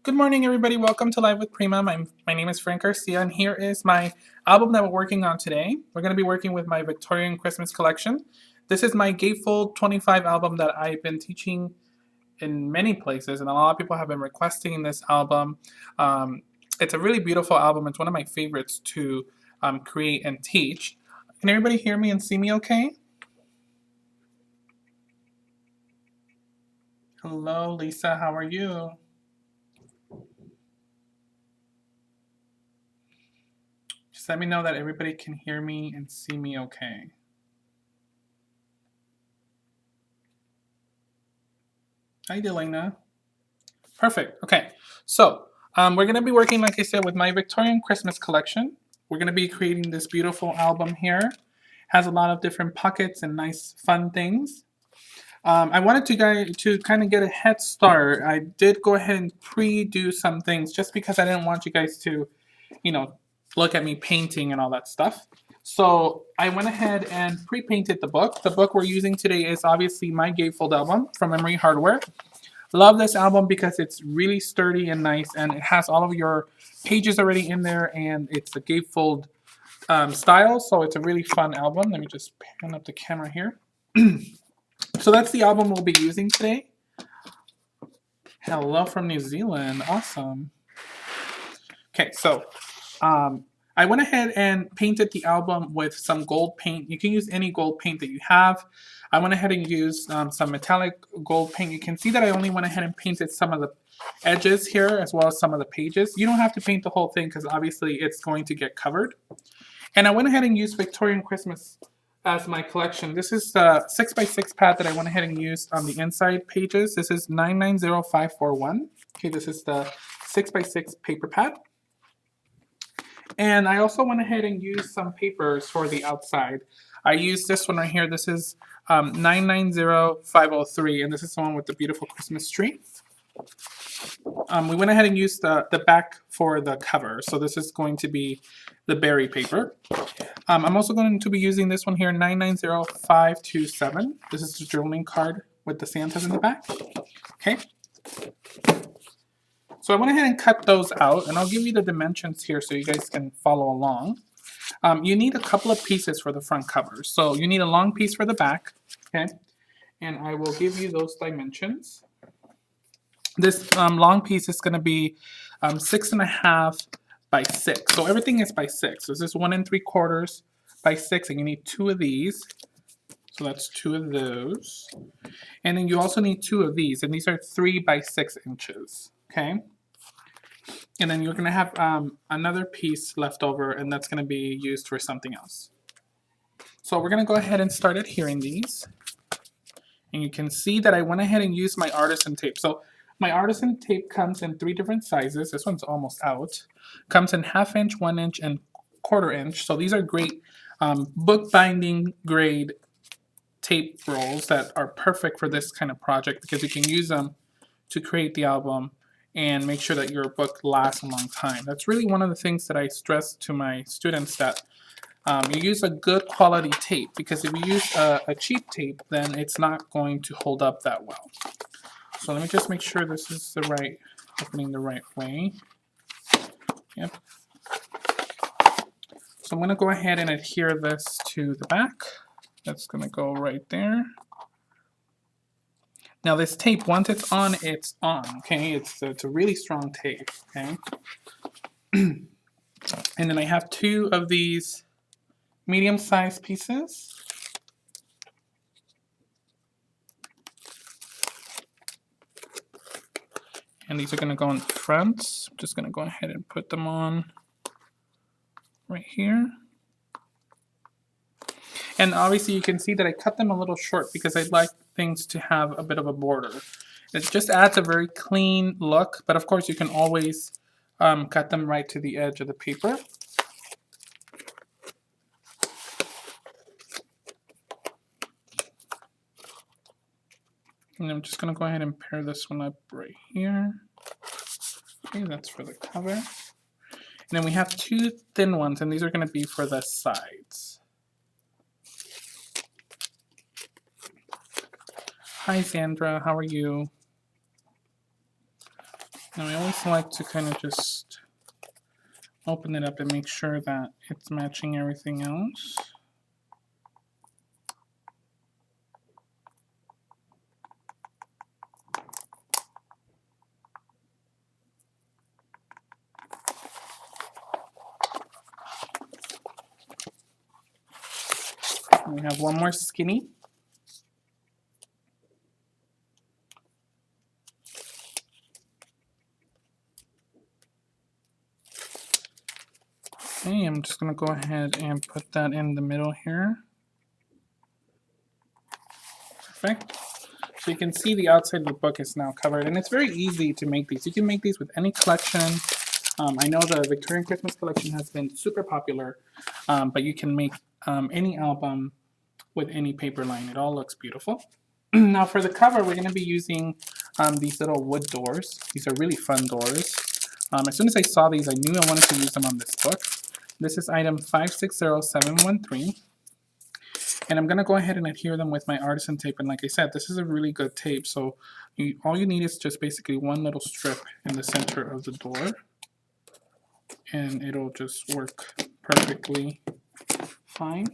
Good morning, everybody. Welcome to Live with Prima. My name is Frank Garcia, and here is my album that we're working on today. We're going to be working with my Victorian Christmas collection. This is my Gatefold 25 album that I've been teaching in many places, and a lot of people have been requesting this album. It's a really beautiful album. It's one of my favorites to create and teach. Can everybody hear me and see me okay? Hello, Lisa. How are you? Just let me know that everybody can hear me and see me okay. Hi, Delana. Perfect. Okay. So we're going to be working, like I said, with my Victorian Christmas collection. We're going to be creating this beautiful album here. Has a lot of different pockets and nice fun things. I wanted to kind of get a head start. I did go ahead and pre-do some things just because I didn't want you guys to, you know, look at me painting and all that stuff. So I went ahead and pre-painted the book. The book we're using today is obviously my Gatefold album from Memory Hardware. Love this album because it's really sturdy and nice, and it has all of your pages already in there, and it's a gatefold style, so it's a really fun album. Let me just pan up the camera here. So that's the album we'll be using today. Hello from New Zealand. Awesome. Okay, so I went ahead and painted the album with some gold paint. You can use any gold paint that you have. I went ahead and used some metallic gold paint. You can see that I only went ahead and painted some of the edges here as well as some of the pages. You don't have to paint the whole thing because obviously it's going to get covered. And I went ahead and used Victorian Christmas as my collection. This is the 6x6 pad that I went ahead and used on the inside pages. This is 990541. Okay, this is the 6x6 paper pad. And I also went ahead and used some papers for the outside. I used this one right here. This is 990503, and this is the one with the beautiful Christmas tree. We went ahead and used the back for the cover. So this is going to be the berry paper. I'm also going to be using this one here, 990527. This is the journaling card with the Santas in the back. Okay. So I went ahead and cut those out, and I'll give you the dimensions here so you guys can follow along. You need a couple of pieces for the front cover. So you need a long piece for the back, okay? And I will give you those dimensions. This long piece is going to be 6.5 by 6. So everything is by 6. So this is 1 3/4 by 6, and you need 2 of these. So that's 2 of those. And then you also need 2 of these, and these are 3 by 6 inches, okay? And then you're going to have another piece left over, and that's going to be used for something else. So we're going to go ahead and start adhering these. And you can see that I went ahead and used my artisan tape. So my artisan tape comes in 3 different sizes. This one's almost out. Comes in 1/2 inch, 1 inch, and 1/4 inch. So these are great bookbinding grade tape rolls that are perfect for this kind of project because you can use them to create the album and make sure that your book lasts a long time. That's really one of the things that I stress to my students, that you use a good quality tape, because if you use a cheap tape, then it's not going to hold up that well. So let me just make sure this is the right, opening the right way. Yep. So I'm going to go ahead and adhere this to the back. That's going to go right there. Now this tape, once it's on, okay? It's a really strong tape, okay? And then I have 2 of these medium-sized pieces. And these are going to go in the front. I'm just going to go ahead and put them on right here. And obviously you can see that I cut them a little short because I'd like things to have a bit of a border. It just adds a very clean look, but of course you can always cut them right to the edge of the paper. And I'm just going to go ahead and pair this one up right here. Okay, that's for the cover. And then we have 2 thin ones, and these are going to be for the sides. Hi, Sandra. How are you? Now I always like to kind of just open it up and make sure that it's matching everything else. We have one more skinny. Okay, I'm just going to go ahead and put that in the middle here. Perfect. So you can see the outside of the book is now covered, and it's very easy to make these. You can make these with any collection. I know the Victorian Christmas collection has been super popular, but you can make any album with any paper line. It all looks beautiful. Now for the cover, we're going to be using these little wood doors. These are really fun doors. As soon as I saw these, I knew I wanted to use them on this book. This is item 560713. And I'm going to go ahead and adhere them with my artisan tape. And like I said, this is a really good tape. So all you need is just basically one little strip in the center of the door. And it'll just work perfectly fine.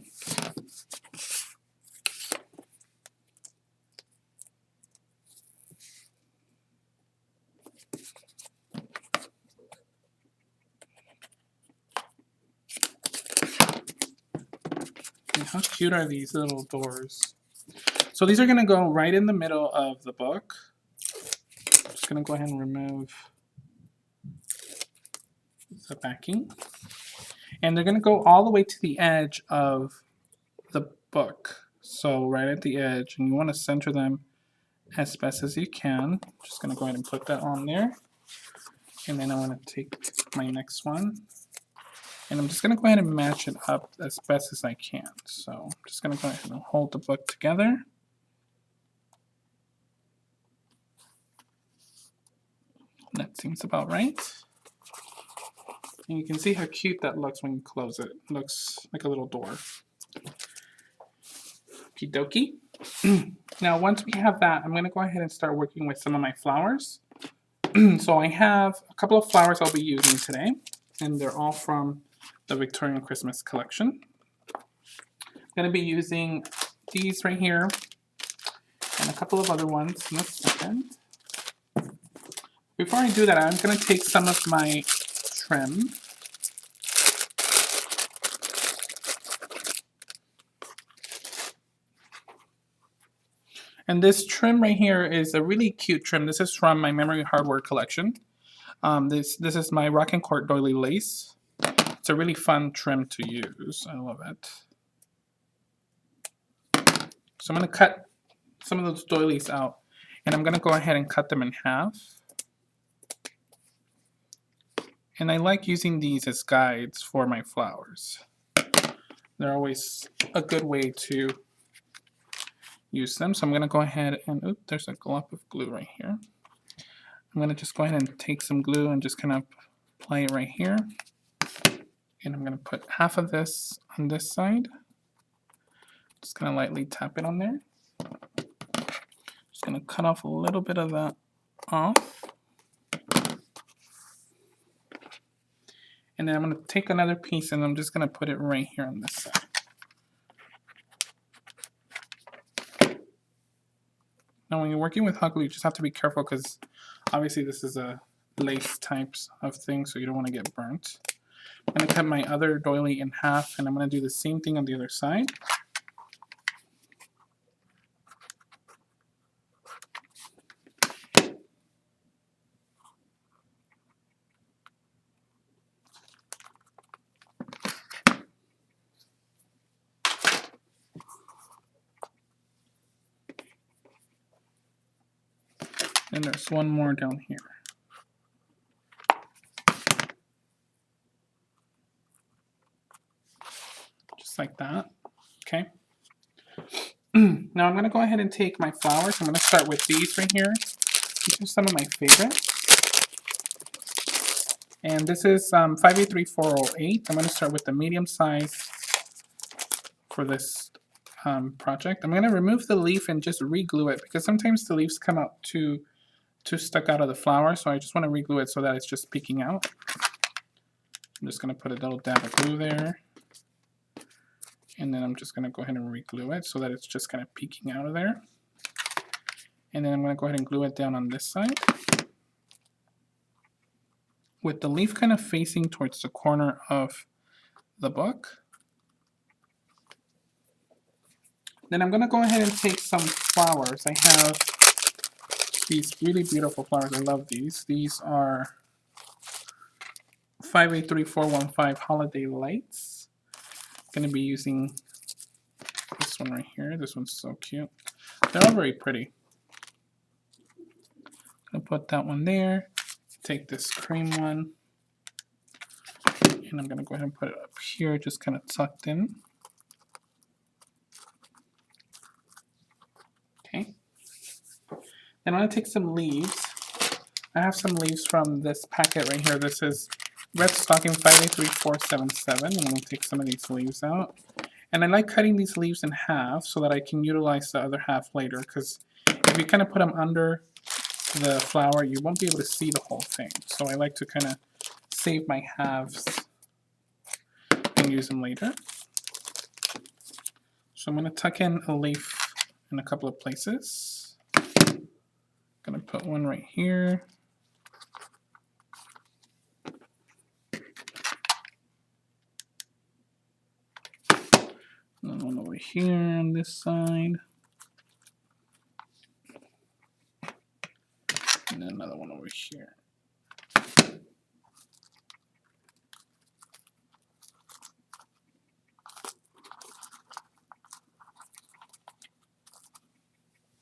How cute are these little doors? So these are going to go right in the middle of the book. I'm just going to go ahead and remove the backing. And they're going to go all the way to the edge of the book. So right at the edge. And you want to center them as best as you can. Just going to go ahead and put that on there. And then I want to take my next one. And I'm just going to go ahead and match it up as best as I can. So I'm just going to go ahead and hold the book together. That seems about right. And you can see how cute that looks when you close it. It looks like a little door. Okie dokie. Now once we have that, I'm going to go ahead and start working with some of my flowers. So I have a couple of flowers I'll be using today. And they're all from the Victorian Christmas collection. I'm going to be using these right here and a couple of other ones in a second. Before I do that, I'm going to take some of my trim. And this trim right here is a really cute trim. This is from my Memory Hardware collection. This is my Rock and Court doily lace. It's a really fun trim to use. I love it. So I'm going to cut some of those doilies out, and I'm going to go ahead and cut them in half. And I like using these as guides for my flowers. They're always a good way to use them. So I'm going to go ahead and, oops, there's a glop of glue right here. I'm going to just go ahead and take some glue and just kind of apply it right here. And I'm going to put half of this on this side. Just going to lightly tap it on there. Just going to cut off a little bit of that off. And then I'm going to take another piece and I'm just going to put it right here on this side. Now when you're working with hot glue, you just have to be careful because obviously this is a lace types of thing, so you don't want to get burnt. I'm going to cut my other doily in half, and I'm going to do the same thing on the other side. And there's one more down here. Just like that. Okay. Now I'm going to go ahead and take my flowers. I'm going to start with these right here. These are some of my favorites. And this is 583408. I'm going to start with the medium size for this project. I'm going to remove the leaf and just re-glue it because sometimes the leaves come out too too stuck out of the flower, so I just want to reglue it so that it's just peeking out. I'm just going to put a little dab of glue there. And then I'm just going to go ahead and reglue it so that it's just kind of peeking out of there. And then I'm going to go ahead and glue it down on this side, with the leaf kind of facing towards the corner of the book. Then I'm going to go ahead and take some flowers. I have these really beautiful flowers. I love these. These are 583415 Holiday Lights. I'm going to be using this one right here. This one's so cute. They're all very pretty. I'm going to put that one there. Take this cream one. And I'm going to go ahead and put it up here, just kind of tucked in. Okay. Then I'm going to take some leaves. I have some leaves from this packet right here. This is Red Stocking 583477. I'm going to take some of these leaves out. And I like cutting these leaves in half so that I can utilize the other half later, because if you kind of put them under the flower, you won't be able to see the whole thing. So I like to kind of save my halves and use them later. So I'm going to tuck in a leaf in a couple of places. I'm going to put one right here. Another one over here on this side. And then another one over here.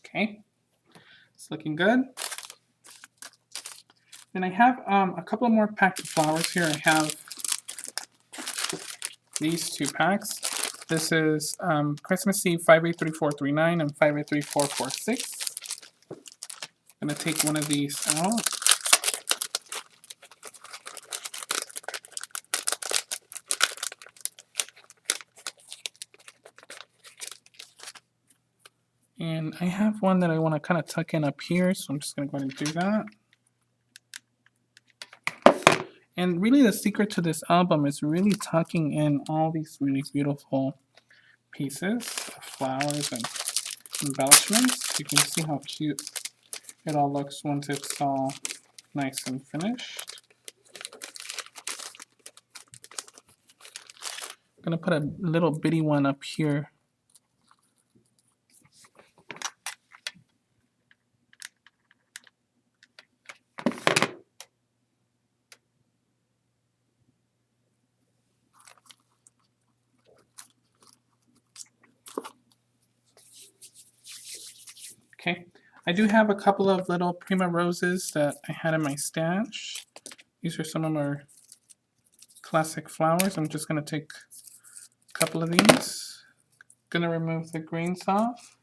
Okay, it's looking good. Then I have a couple more packs of flowers here. I have these two packs. This is Christmas Eve 583439 and 583446. I'm going to take one of these out. And I have one that I want to kind of tuck in up here, so I'm just going to go ahead and do that. And really the secret to this album is really tucking in all these really beautiful pieces of flowers and embellishments. You can see how cute it all looks once it's all nice and finished. I'm going to put a little bitty one up here. Okay, I do have a couple of little Prima roses that I had in my stash. These are some of our classic flowers. I'm just going to take a couple of these. Going to remove the greens off.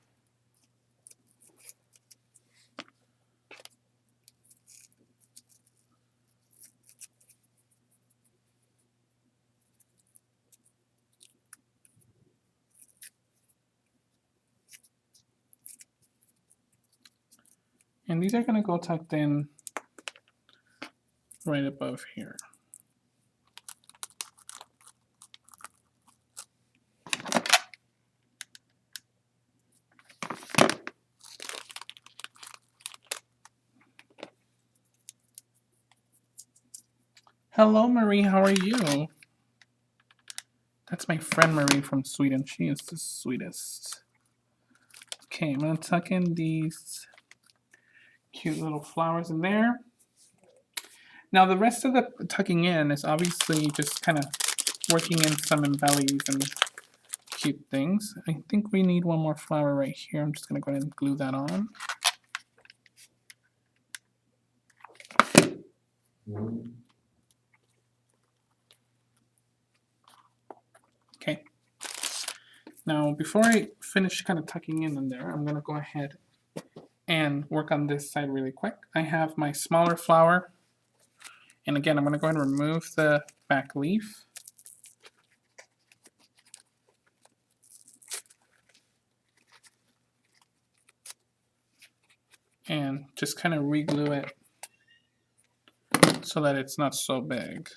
And these are going to go tucked in right above here. Hello, Marie. How are you? That's my friend Marie from Sweden. She is the sweetest. Okay, I'm going to tuck in these cute little flowers in there. Now the rest of the tucking in is obviously just kind of working in some embellies and cute things. I think we need one more flower right here. I'm just going to go ahead and glue that on. Okay. Now before I finish kind of tucking in there, I'm going to go ahead and work on this side really quick. I have my smaller flower, and again I'm going to go ahead and remove the back leaf. and just kind of re-glue it so that it's not so big.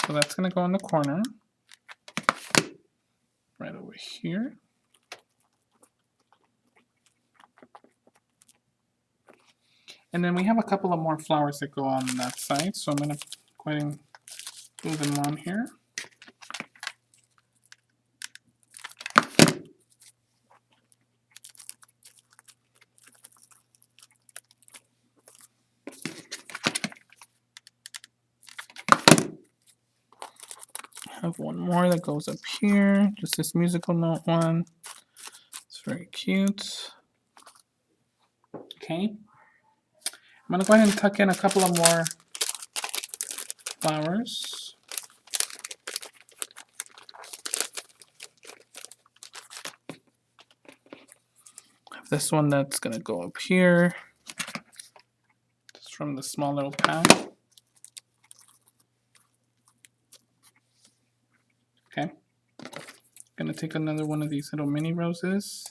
So that's going to go in the corner, right over here. And then we have a couple of more flowers that go on that side, so I'm going to go ahead and glue them on here. I have one more that goes up here, just this musical note one. It's very cute. Okay. I'm going to go ahead and tuck in a couple of more flowers. I have this one that's going to go up here. Just from the small little pack. Okay. Going to take another one of these little mini roses.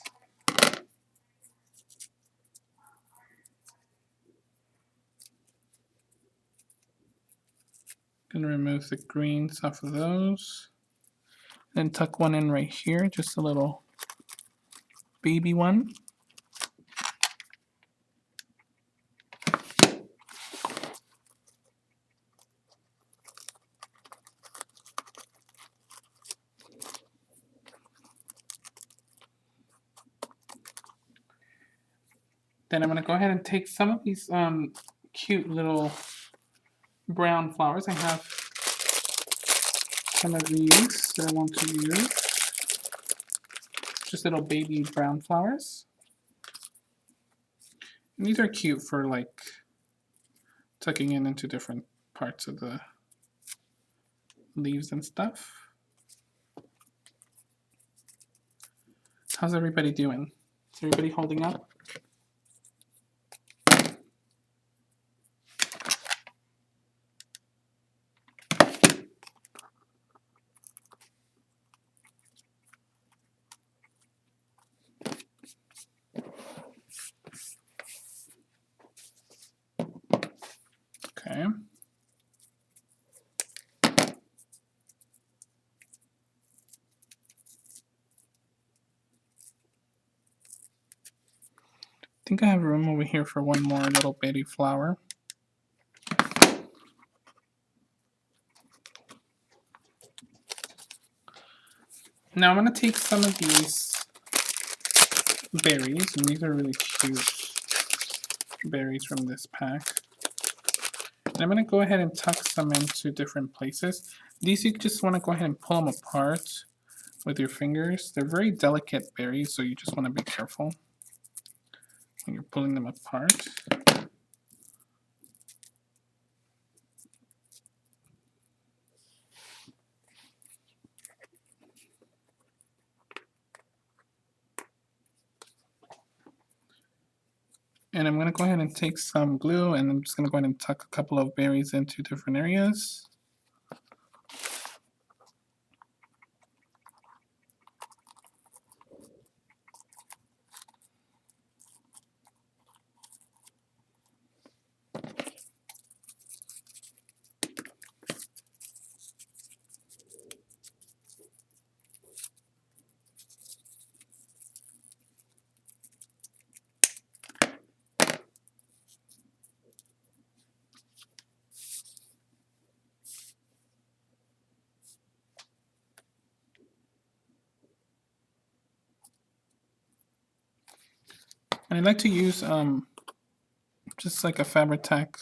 Going to remove the greens off of those. Then tuck one in right here, just a little baby one. Then I'm going to go ahead and take some of these cute little brown flowers. I have some of these that I want to use. Just little baby brown flowers. And these are cute for like tucking in into different parts of the leaves and stuff. How's everybody doing? Is everybody holding up? Okay. I think I have room over here for one more little bitty flower. Now I'm going to take some of these berries, and these are really cute berries from this pack. And I'm going to go ahead and tuck some into different places. These you just want to go ahead and pull them apart with your fingers. They're very delicate berries, so you just want to be careful when you're pulling them apart. And I'm going to go ahead and take some glue, and I'm just going to go ahead and tuck a couple of berries into different areas. And I like to use just like a Fabri-Tac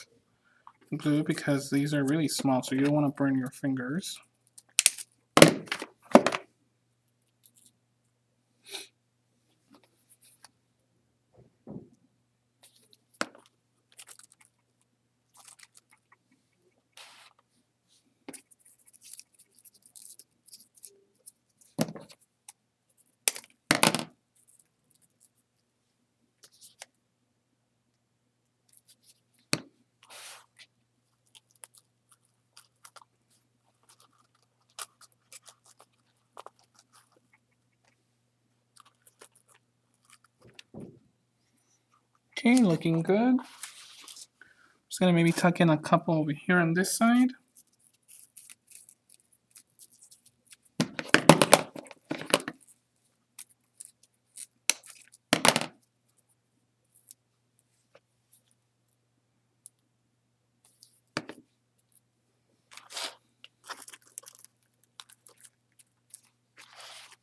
glue because these are really small, so you don't want to burn your fingers. Okay, looking good. Just gonna maybe tuck in a couple over here on this side.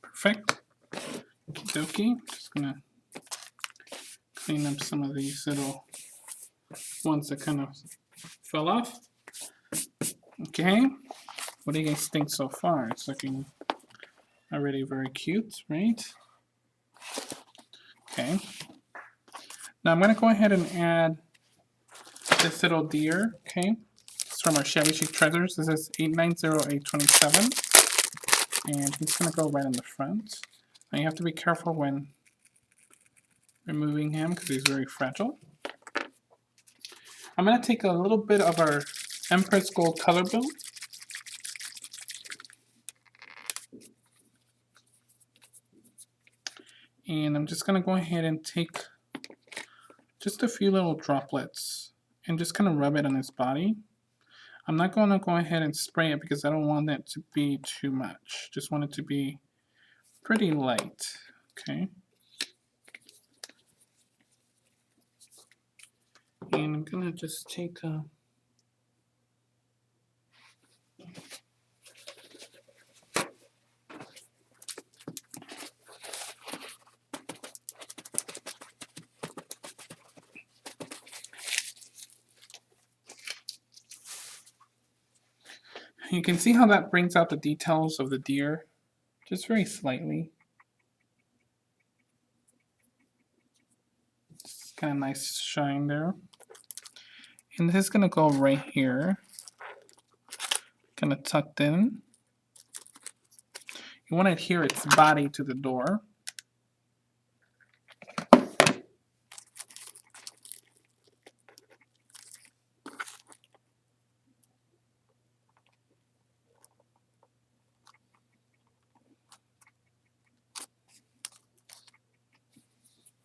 Perfect. Okie dokie. Just gonna clean up some of these little ones that kind of fell off. Okay. What do you guys think so far? It's looking already very cute, right? Okay. Now I'm gonna go ahead and add this little deer, okay? It's from our Shabby Chic Treasures. This is 890827. And he's gonna go right in the front. Now you have to be careful when removing him because he's very fragile. I'm gonna take a little bit of our Empress Gold color bill. And I'm just gonna go ahead and take just a few little droplets and just kind of rub it on his body. I'm not going to go ahead and spray it because I don't want it to be too much. Just want it to be pretty light, okay? And I'm going to just take a... You can see how that brings out the details of the deer, just very slightly. It's kind of nice shine there. And this is going to go right here, kind of tucked in. You want to adhere its body to the door.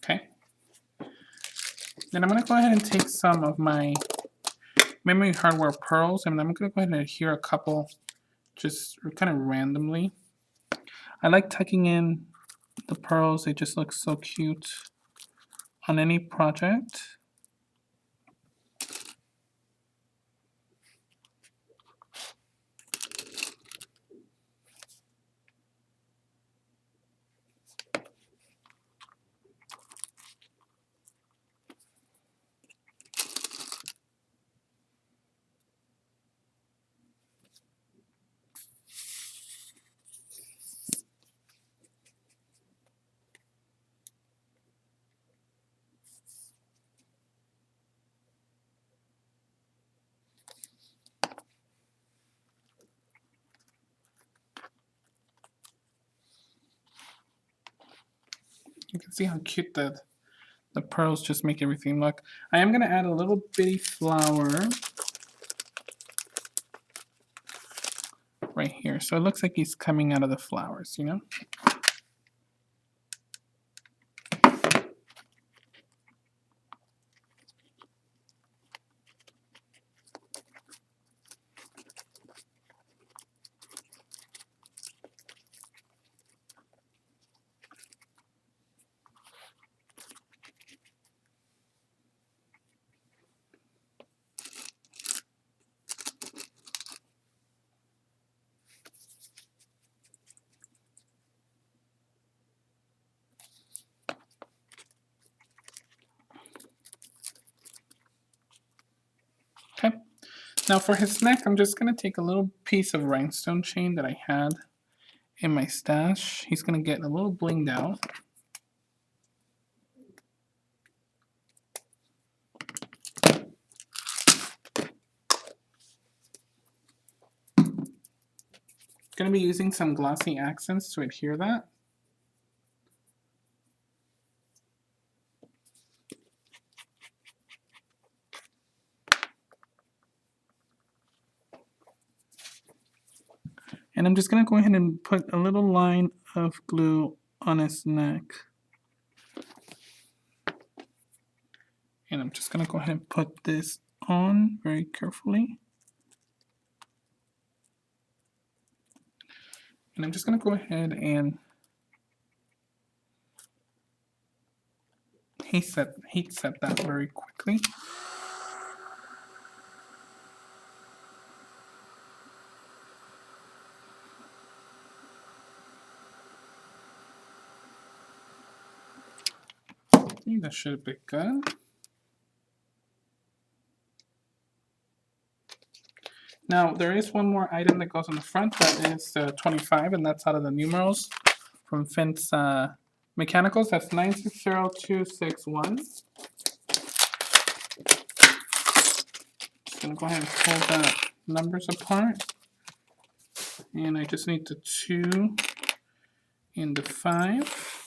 Okay. Then I'm going to go ahead and take some of my Memory Hardware pearls, and I'm going to go ahead and adhere a couple just kind of randomly. I like tucking in the pearls. They just look so cute on any project. You can see how cute the pearls just make everything look. I am going to add a little bitty flower right here. So it looks like he's coming out of the flowers, you know? Okay. Now for his neck, I'm just going to take a little piece of rhinestone chain that I had in my stash. He's going to get a little blinged out. Going to be using some glossy accents to adhere that. And I'm just going to go ahead and put a little line of glue on his neck. And I'm just gonna go ahead and put this on very carefully. And I'm just gonna go ahead and heat set that very quickly. Okay, that should be good. Now there is one more item that goes on the front that is 25, and that's out of the numerals from Fence Mechanicals. That's 960261. Just gonna go ahead and pull the numbers apart, and I just need the 2 and the 5.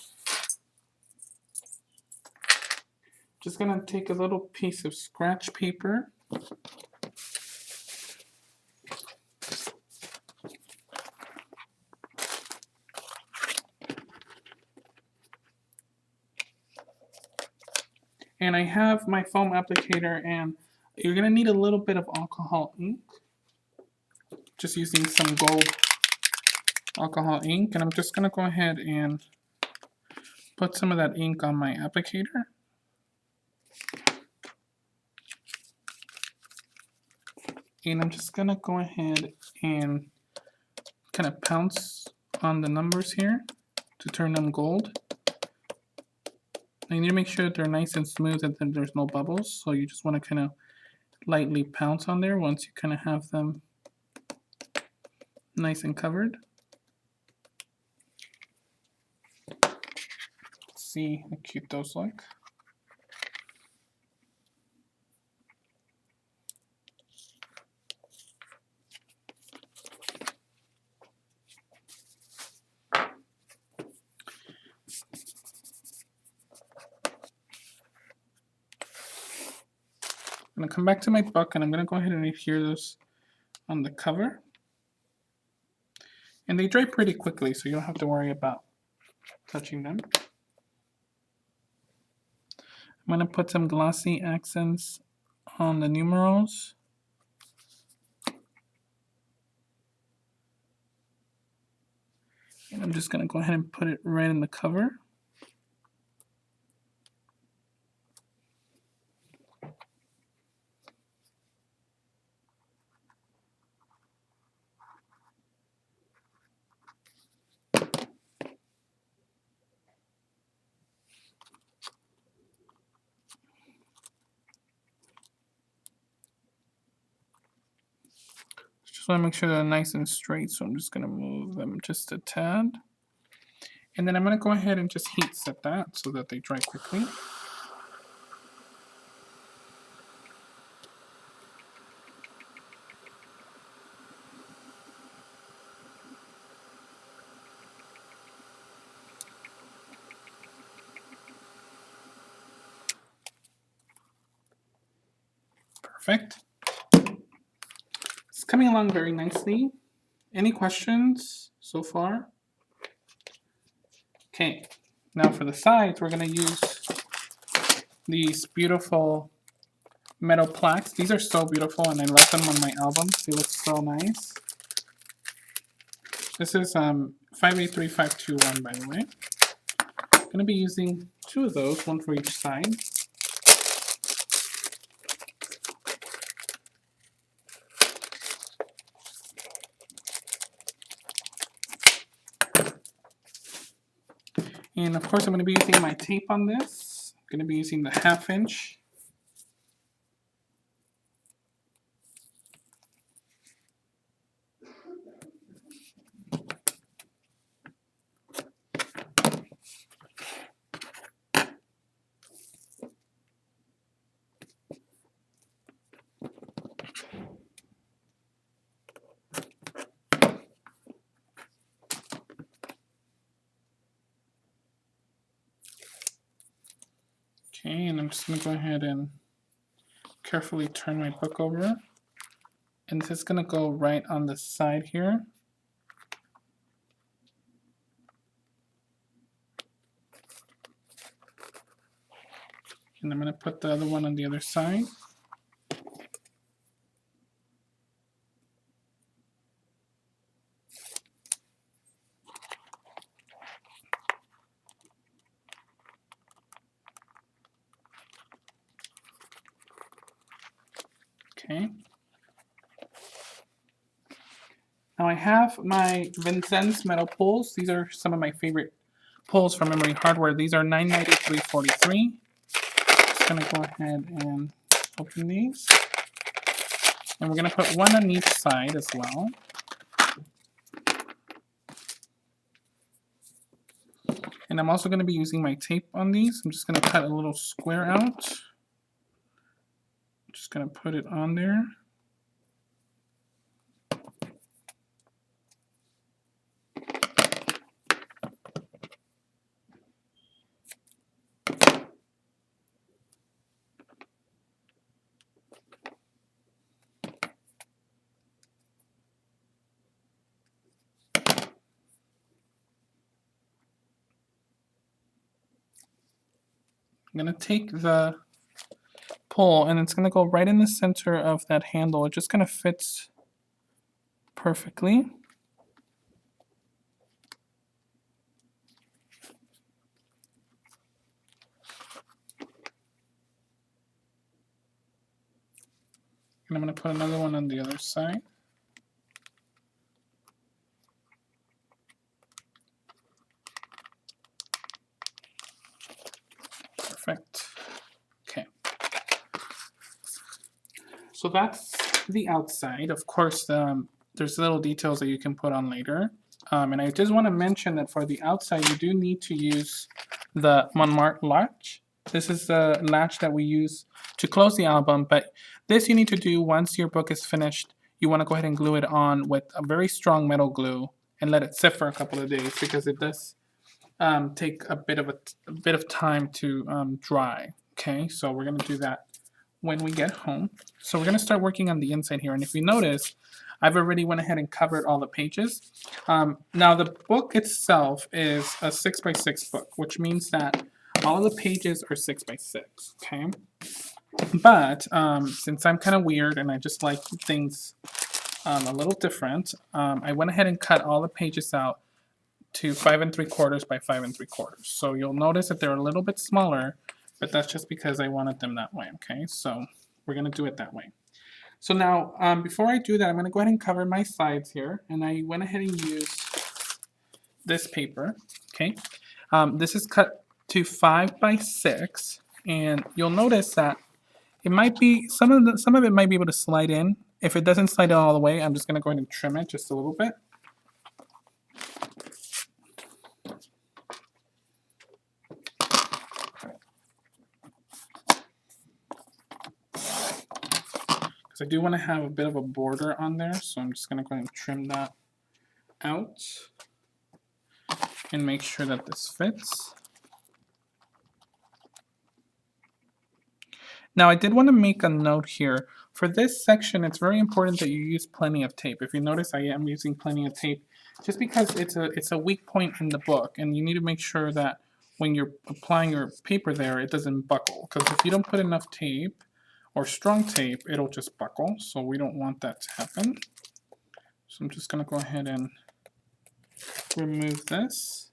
Just gonna take a little piece of scratch paper. And I have my foam applicator, and you're gonna need a little bit of alcohol ink. Just using some gold alcohol ink, and I'm just gonna go ahead and put some of that ink on my applicator. And I'm just gonna go ahead and kind of pounce on the numbers here to turn them gold. You need to make sure that they're nice and smooth and that there's no bubbles. So you just want to kind of lightly pounce on there once you kind of have them nice and covered. Let's see how cute those look. I'm going to come back to my book, and I'm going to go ahead and adhere those on the cover. And they dry pretty quickly, so you don't have to worry about touching them. I'm going to put some glossy accents on the numerals. And I'm just going to go ahead and put it right in the cover. Just want to make sure they're nice and straight, so I'm just going to move them just a tad. And then I'm going to go ahead and just heat set that so that they dry quickly. Perfect. It's coming along very nicely. Any questions so far? Okay, now for the sides, we're going to use these beautiful metal plaques. These are so beautiful, and I love them on my albums. They look so nice. This is 583521, by the way. I'm going to be using 2 of those, one for each side. And of course, I'm going to be using my tape on this. I'm going to be using the 1/2 inch. Okay, and I'm just going to go ahead and carefully turn my book over. And this is going to go right on the side here. And I'm going to put the other one on the other side. Okay. Now I have my Vincennes metal pulls. These are some of my favorite pulls from Memory Hardware. These are $9.93.43. Just gonna go ahead and open these. And we're gonna put one on each side as well. And I'm also gonna be using my tape on these. I'm just gonna cut a little square out. Just gonna put it on there. I'm going to take the pull and it's going to go right in the center of that handle. It just kind of fits perfectly. And I'm going to put another one on the other side. Perfect. Okay. So that's the outside. Of course, there's little details that you can put on later. And I just want to mention that for the outside, you do need to use the Montmartre latch. This is the latch that we use to close the album, but this you need to do once your book is finished. You want to go ahead and glue it on with a very strong metal glue and let it sit for a couple of days because it does take a bit of time to dry. Okay, so we're gonna do that when we get home. So we're gonna start working on the inside here, and if you notice, I've already went ahead and covered all the pages. Now the book itself is a 6x6 book, which means that all of the pages are 6x6. Okay, but since I'm kind of weird and I just like things a little different, I went ahead and cut all the pages out to 5 3/4 by 5 3/4. So you'll notice that they're a little bit smaller, but that's just because I wanted them that way, okay? So we're gonna do it that way. So now, before I do that, I'm gonna go ahead and cover my sides here, and I went ahead and used this paper, okay? This is cut to 5 by 6, and you'll notice that it might be, some of it might be able to slide in. If it doesn't slide in all the way, I'm just gonna go ahead and trim it just a little bit. I do want to have a bit of a border on there, so I'm just going to go ahead and trim that out and make sure that this fits. Now I did want to make a note here. For this section, it's very important that you use plenty of tape. If you notice, I am using plenty of tape just because it's a weak point in the book, and you need to make sure that when you're applying your paper there, it doesn't buckle. Because if you don't put enough tape, or strong tape, it'll just buckle, so we don't want that to happen. So I'm just going to go ahead and remove this.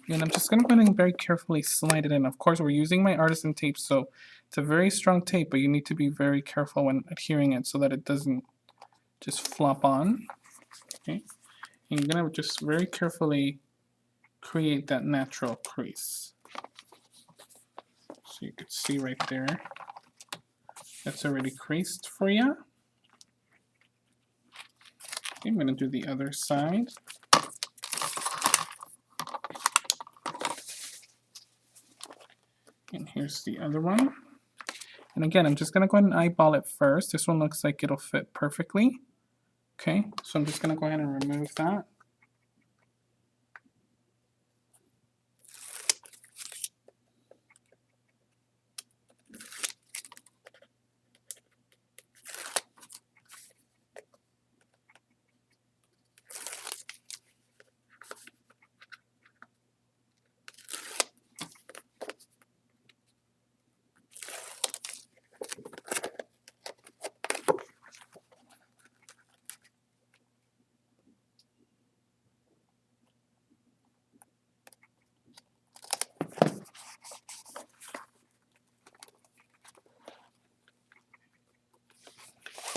And I'm just going to go ahead and very carefully slide it in. Of course, we're using my artisan tape, so it's a very strong tape, but you need to be very careful when adhering it so that it doesn't just flop on. Okay, and you're going to just very carefully create that natural crease. So you can see right there, that's already creased for you. Okay, I'm going to do the other side. And here's the other one. And again, I'm just going to go ahead and eyeball it first. This one looks like it'll fit perfectly. Okay, so I'm just going to go ahead and remove that.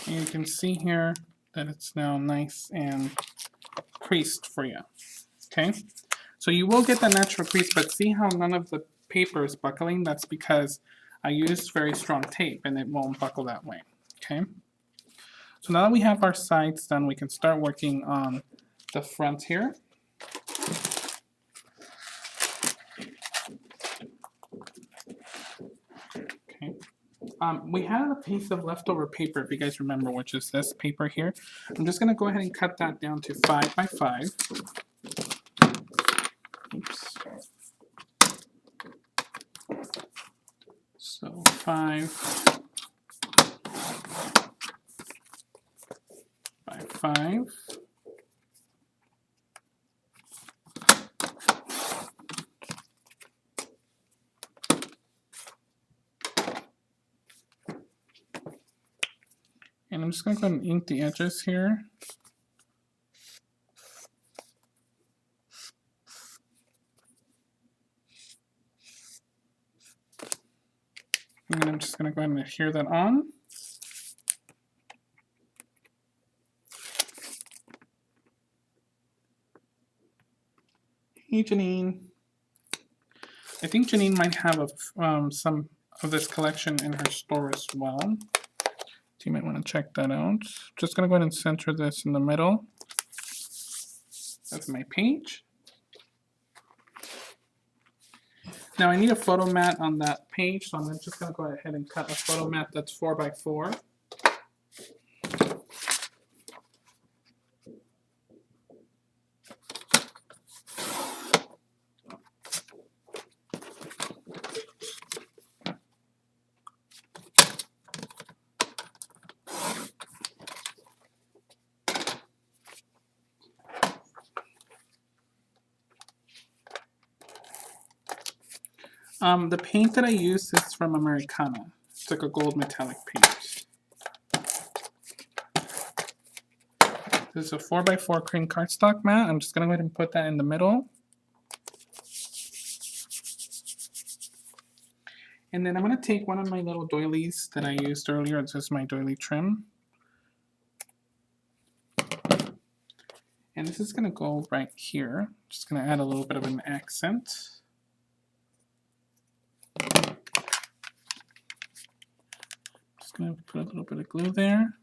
You can see here that it's now nice and creased for you. Okay, so you will get the natural crease, but see how none of the paper is buckling? That's because I used very strong tape and it won't buckle that way. Okay, so now that we have our sides done, we can start working on the front here. Okay. We had a piece of leftover paper, if you guys remember, which is this paper here. I'm just going to go ahead and cut that down to 5 by 5. Oops. So 5 by 5. And I'm just going to go ahead and ink the edges here. And I'm just going to go ahead and adhere that on. Hey, Janine. I think Janine might have some of this collection in her store as well. So you might want to check that out. Just going to go ahead and center this in the middle. That's my page. Now I need a photo mat on that page, so I'm just going to go ahead and cut a photo mat that's 4 by 4. The paint that I use is from Americana. It's like a gold metallic paint. This is a 4 by 4 cream cardstock mat. I'm just going to go ahead and put that in the middle. And then I'm going to take one of my little doilies that I used earlier. This is my doily trim. And this is going to go right here. Just going to add a little bit of an accent. Just going to put a little bit of glue there.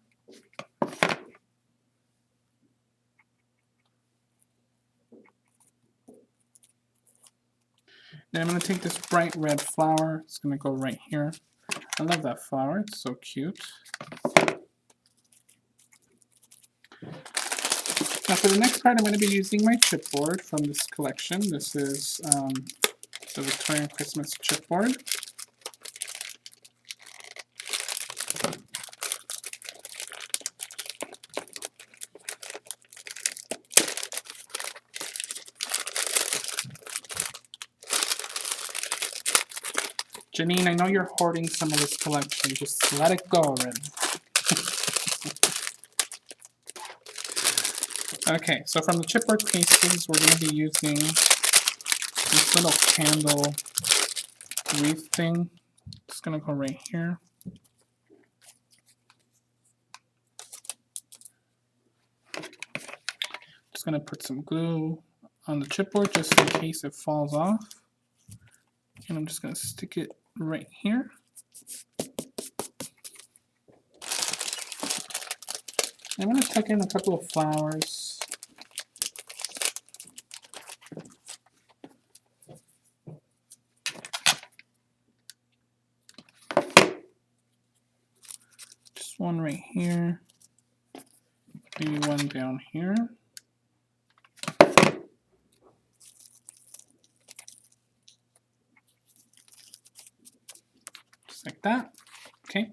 Then I'm going to take this bright red flower. It's going to go right here. I love that flower. It's so cute. Now for the next part, I'm going to be using my chipboard from this collection. This is the Victorian Christmas chipboard. Janine, I know you're hoarding some of this collection. Just let it go already. Okay, so from the chipboard pieces, we're going to be using this little candle wreath thing. It's going to go right here. Just going to put some glue on the chipboard just in case it falls off. And I'm just going to stick it right here. I'm going to tuck in a couple of flowers. Just one right here. Maybe one down here. Like that. Okay,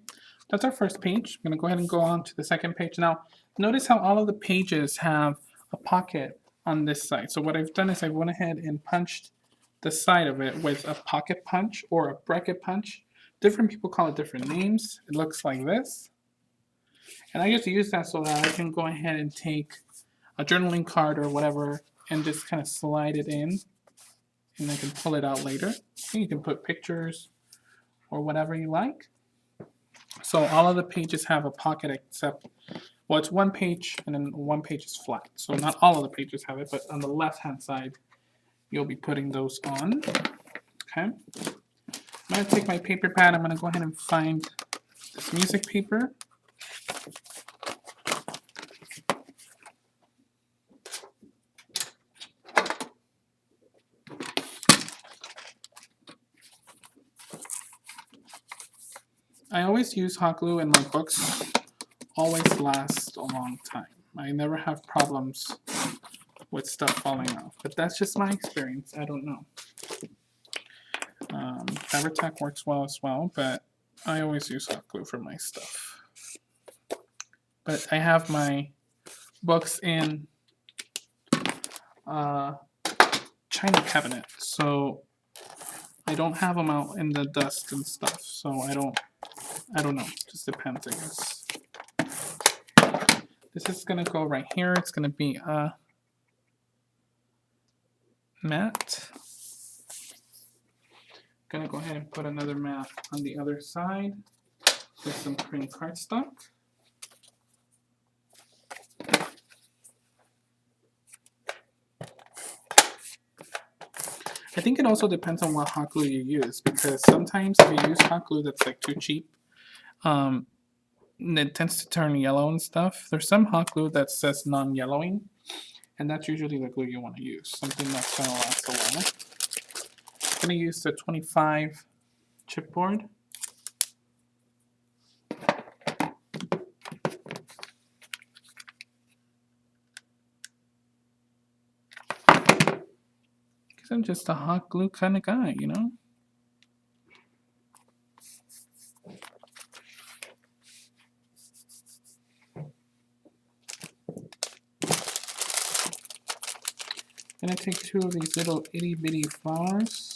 that's our first page. I'm going to go ahead and go on to the second page. Now, notice how all of the pages have a pocket on this side. So what I've done is I went ahead and punched the side of it with a pocket punch or a bracket punch. Different people call it different names. It looks like this. And I just use that so that I can go ahead and take a journaling card or whatever and just kind of slide it in. And I can pull it out later. And you can put pictures or whatever you like. So all of the pages have a pocket except, well, it's one page and then one page is flat. So not all of the pages have it, but on the left-hand side, you'll be putting those on. Okay. I'm going to take my paper pad. I'm going to go ahead and find this music paper. I always use hot glue and my books always last a long time. I never have problems with stuff falling off, but that's just my experience. I don't know. Fabri-Tac works well as well, but I always use hot glue for my stuff. But I have my books in china cabinet, so I don't have them out in the dust and stuff. So I don't know. It just depends, I guess. This is gonna go right here. It's gonna be a mat. Gonna go ahead and put another mat on the other side with some cream cardstock. I think it also depends on what hot glue you use, because sometimes if you use hot glue that's like too cheap, it tends to turn yellow and stuff. There's some hot glue that says non-yellowing, and that's usually the glue you want to use, something that's going to last a while. I'm going to use the 25 chipboard. Because I'm just a hot glue kind of guy, you know? I'm going to take two of these little itty bitty flowers.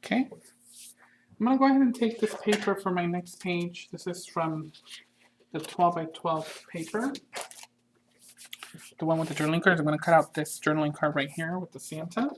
Okay. I'm going to go ahead and take this paper for my next page. This is from the 12 by 12 paper. The one with the journaling cards. I'm going to cut out this journaling card right here with the Santa.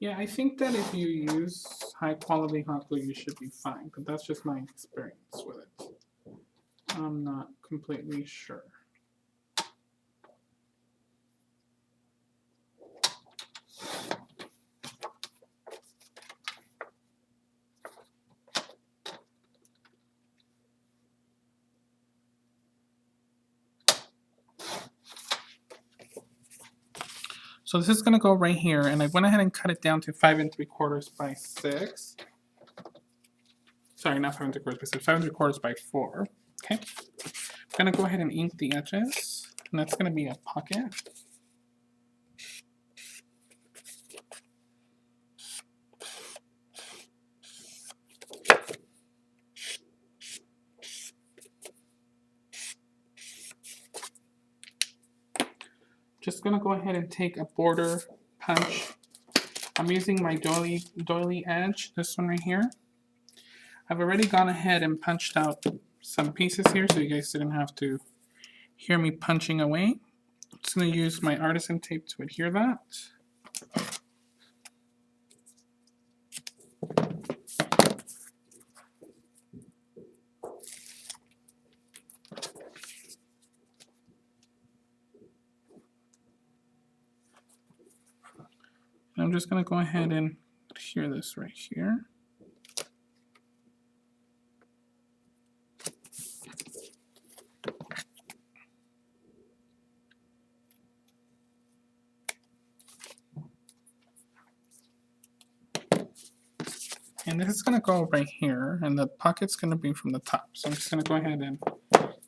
Yeah, I think that if you use high quality hot glue, you should be fine, but that's just my experience with it. I'm not completely sure. So this is going to go right here, and I went ahead and cut it down to 5 3/4 by 6. Sorry, not 5 3/4 by 6, 5 3/4 by 4. Okay. I'm going to go ahead and ink the edges, and that's going to be a pocket. Just going to go ahead and take a border punch. I'm using my doily edge, this one right here. I've already gone ahead and punched out some pieces here so you guys didn't have to hear me punching away. I'm just going to use my artisan tape to adhere that. And I'm just going to go ahead and adhere this right here. And this is going to go right here, and the pocket's going to be from the top. So I'm just going to go ahead and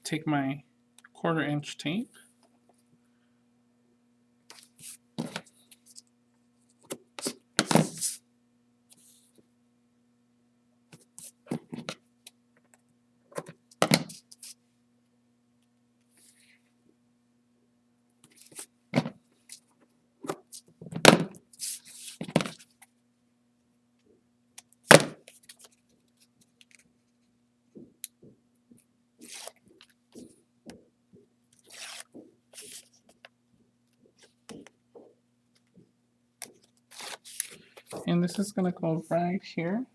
take my 1/4" tape. And this is going to go right here.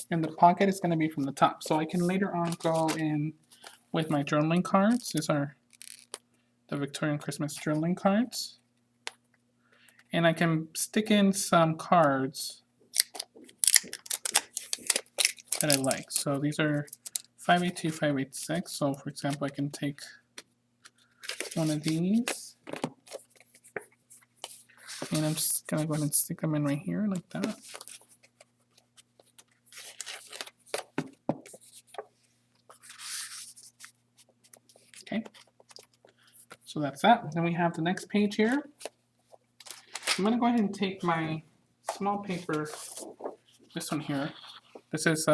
And the pocket is going to be from the top. So I can later on go in with my journaling cards. These are the Victorian Christmas journaling cards. And I can stick in some cards that I like. So these are 582, 586. So for example, I can take one of these. And I'm just going to go ahead and stick them in right here like that. Okay. So that's that. Then we have the next page here. I'm going to go ahead and take my small paper, this one here. This is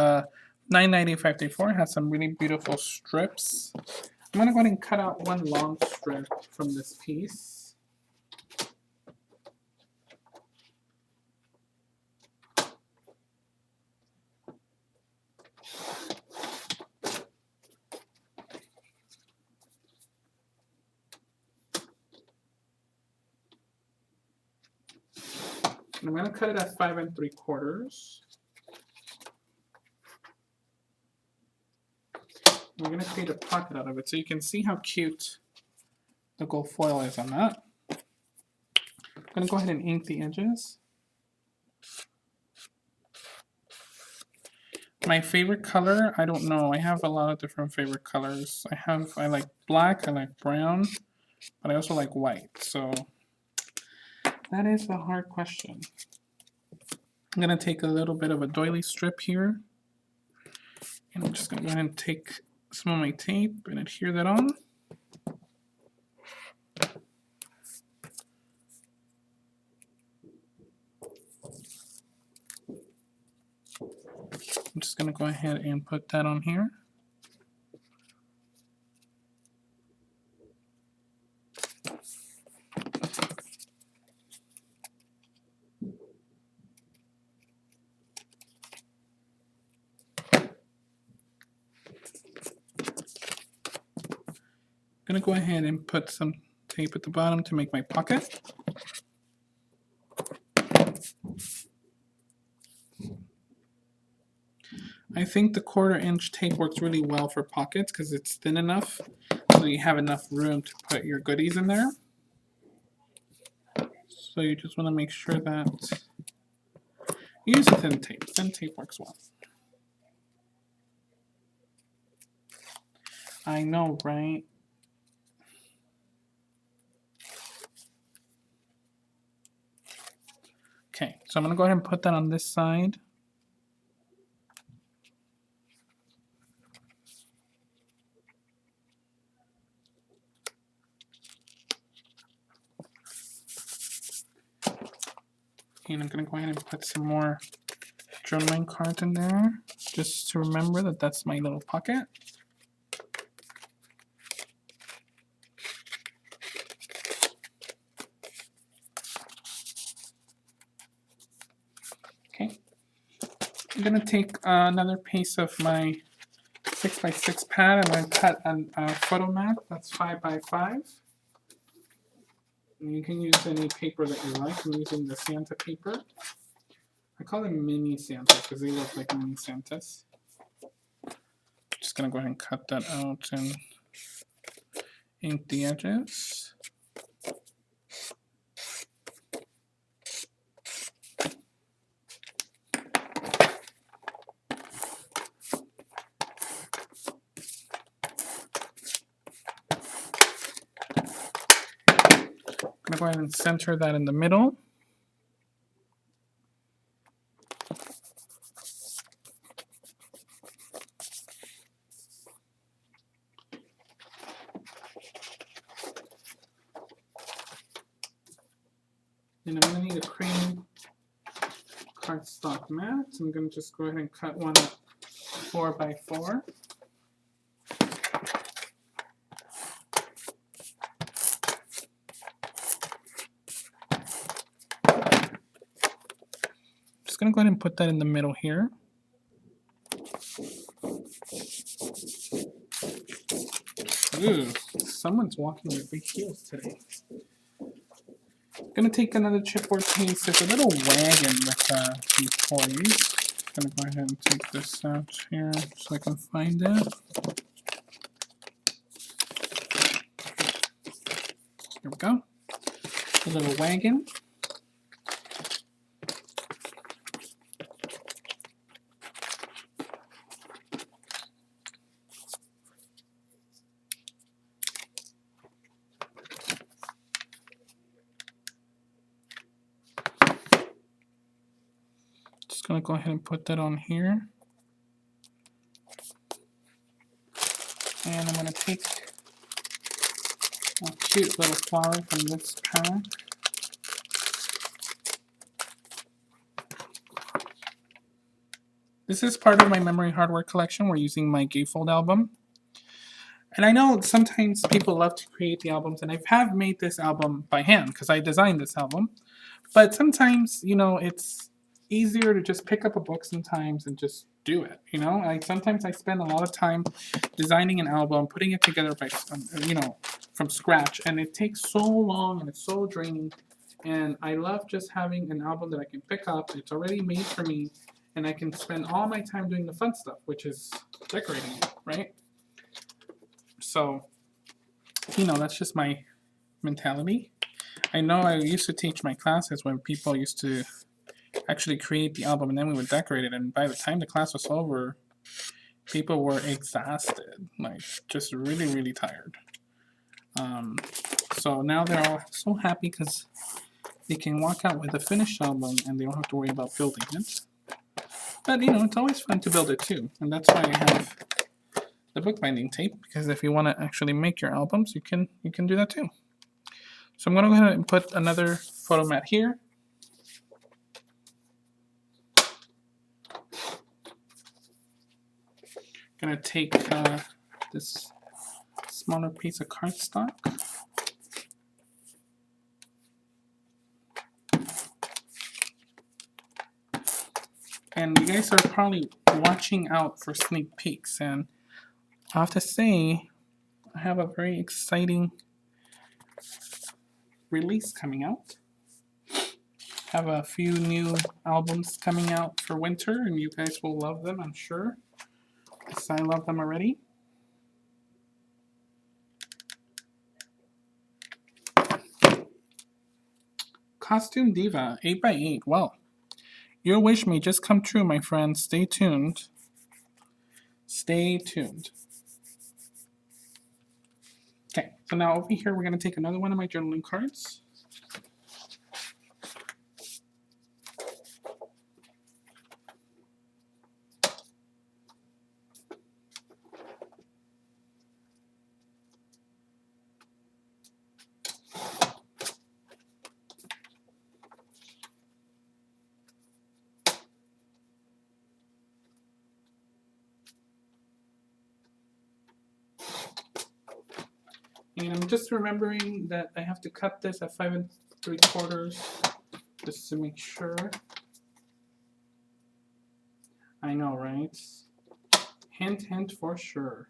990-534. It has some really beautiful strips. I'm going to go ahead and cut out one long strip from this piece. And I'm going to cut it at 5 3/4. We're going to create a pocket out of it so you can see how cute the gold foil is on that. I'm going to go ahead and ink the edges. My favorite color, I don't know. I have a lot of different favorite colors. I like black, I like brown, but I also like white. So that is a hard question. I'm going to take a little bit of a doily strip here. And I'm just going to go ahead and take some of my tape and adhere that on. I'm just going to go ahead and put that on here. I'm going to go ahead and put some tape at the bottom to make my pocket. I think the 1/4" tape works really well for pockets because it's thin enough so you have enough room to put your goodies in there. So you just want to make sure that you use thin tape. Thin tape works well. I know, right? Okay, so I'm going to go ahead and put that on this side. And I'm going to go ahead and put some more journaling cards in there just to remember that that's my little pocket. Okay. I'm going to take another piece of my 6x6 pad. I'm going to cut a photo mat that's 5 by 5. And you can use any paper that you like. I'm using the Santa paper. I call them mini Santas because they look like mini Santas. Just going to go ahead and cut that out and ink the edges. gonna go ahead and center that in the middle. And I'm gonna need a cream cardstock mat. I'm gonna just go ahead and cut one at 4 by 4. Just gonna go ahead and put that in the middle here. Ooh, someone's walking with big heels today. Gonna take another chipboard piece. There's a little wagon with these toys. Gonna go ahead and take this out here so I can find it. Here we go. A little wagon. Just gonna go ahead and put that on here. And I'm gonna take a cute little flower from this pack. This is part of my Memory Hardware collection. We're using my Gatefold album. And I know sometimes people love to create the albums, and I have made this album by hand because I designed this album. But sometimes, you know, it's easier to just pick up a book sometimes and just do it, you know? Sometimes I spend a lot of time designing an album, putting it together by, you know, from scratch, and it takes so long and it's so draining. And I love just having an album that I can pick up. It's already made for me, and I can spend all my time doing the fun stuff, which is decorating it, right? So, you know, that's just my mentality. I know I used to teach my classes when people used to actually create the album and then we would decorate it, and by the time the class was over, people were exhausted, like just really, really tired. So now they're all so happy because they can walk out with a finished album and they don't have to worry about building it. But you know, it's always fun to build it too, and that's why I have the bookbinding tape, because if you want to actually make your albums, you can do that too. So I'm going to go ahead and put another photo mat here. Going to take this smaller piece of cardstock. And you guys are probably watching out for sneak peeks, and I have to say, I have a very exciting release coming out. I have a few new albums coming out for winter, and you guys will love them, I'm sure. Yes, I love them already. Costume Diva 8x8. Well, your wish may just come true, my friends. Stay tuned. Stay tuned. Okay, so now over here, we're going to take another one of my journaling cards. And I'm just remembering that I have to cut this at 5 3/4 just to make sure. I know, right? Hint, hint for sure.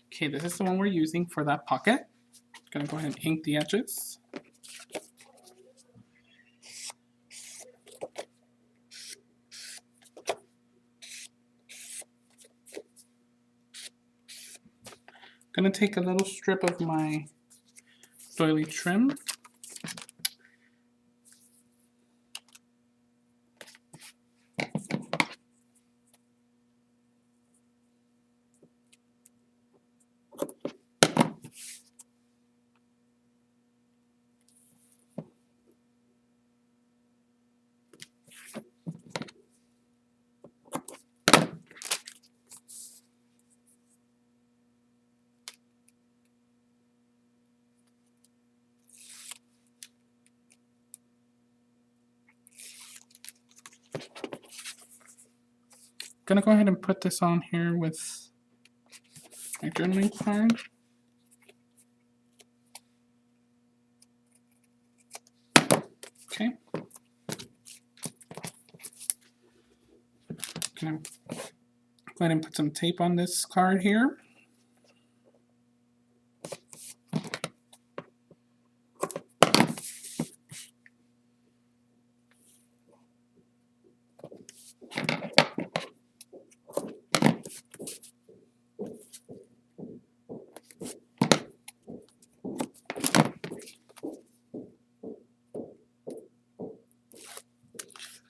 Okay, this is the one we're using for that pocket. Gonna go ahead and ink the edges. Gonna take a little strip of my doily trim. gonna go ahead and put this on here with my journaling card. Okay. Gonna go ahead and put some tape on this card here.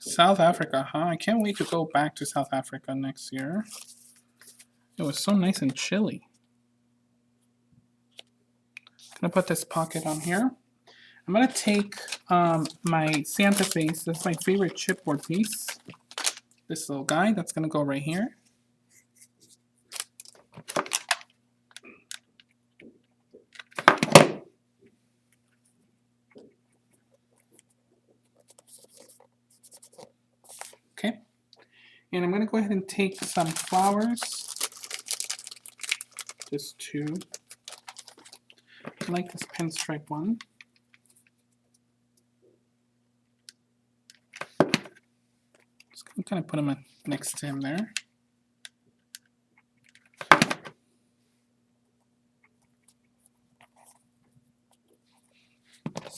South Africa, huh? I can't wait to go back to South Africa next year. It was so nice and chilly. I'm gonna put this pocket on here. I'm gonna take my Santa face. This is my favorite chipboard piece. This little guy that's gonna go right here. Okay, and I'm gonna go ahead and take some flowers. Just two. I like this pinstripe one. Just gonna kind of put them next to him there.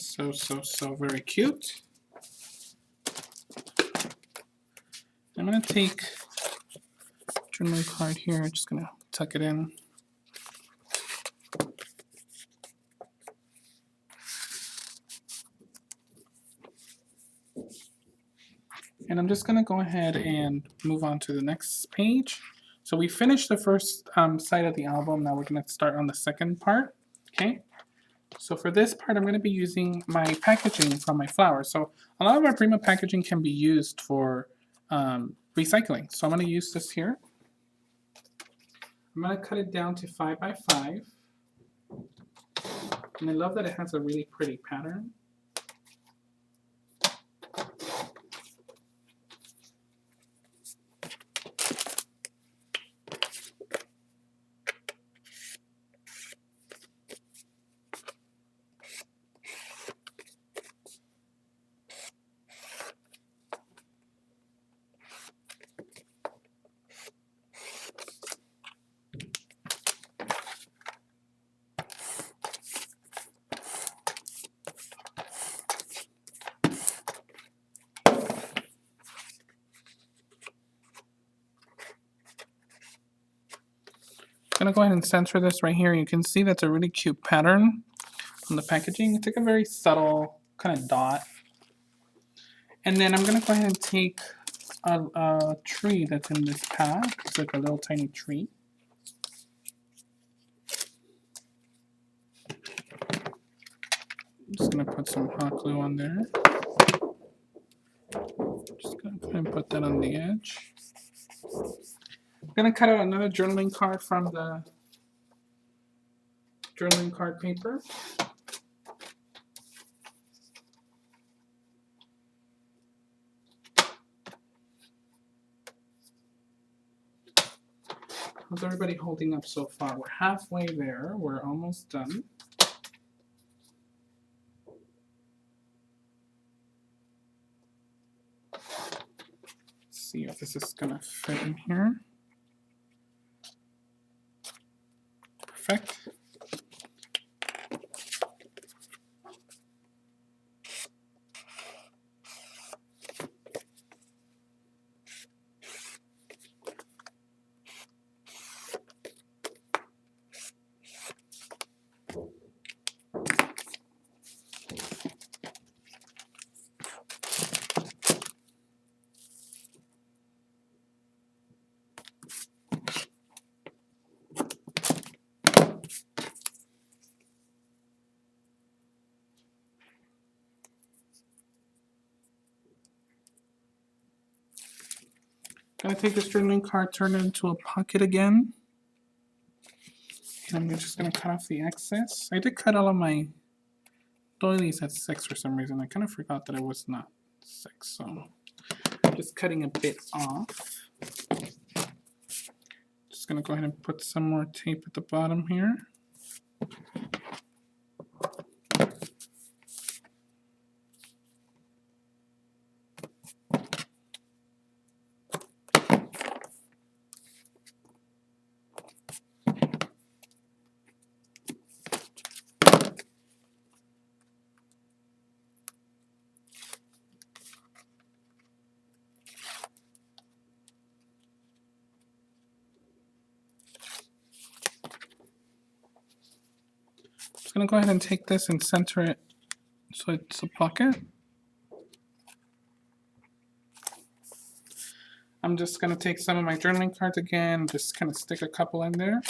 So very cute. I'm gonna take a journaling card here. Just gonna tuck it in. And I'm just gonna go ahead and move on to the next page. So we finished the first side of the album. Now we're gonna start on the second part. Okay. So for this part, I'm going to be using my packaging from my flowers. So a lot of our Prima packaging can be used for recycling. So I'm going to use this here. I'm going to cut it down to 5 by 5. And I love that it has a really pretty pattern. I'm going to go ahead and center this right here. You can see that's a really cute pattern on the packaging. It's like a very subtle kind of dot. And then I'm going to go ahead and take a tree that's in this pack. It's like a little tiny tree. I'm just going to put some hot glue on there. Just going to go ahead and put that on the edge. I'm going to cut out another journaling card from the journaling card paper. How's everybody holding up so far? We're halfway there. We're almost done. Let's see if this is going to fit in here. Perfect. Gonna take this journaling card, turn it into a pocket again. And I'm just gonna cut off the excess. I did cut all of my doilies at 6 for some reason. I kind of forgot that it was not 6, so I'm just cutting a bit off. going to go ahead and put some more tape at the bottom here. I'm going to go ahead and take this and center it so it's a pocket. I'm just going to take some of my journaling cards again, just kind of stick a couple in there.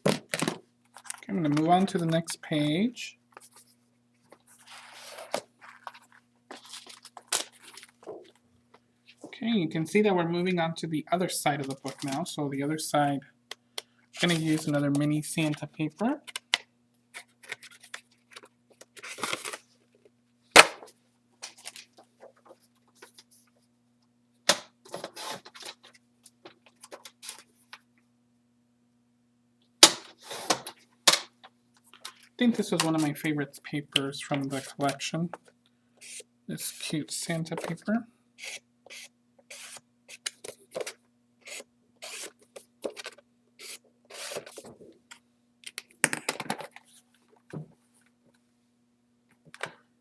Okay, I'm going to move on to the next page. Okay, you can see that we're moving on to the other side of the book now. So the other side, I'm going to use another mini Santa paper. I think this was one of my favorite papers from the collection. This cute Santa paper.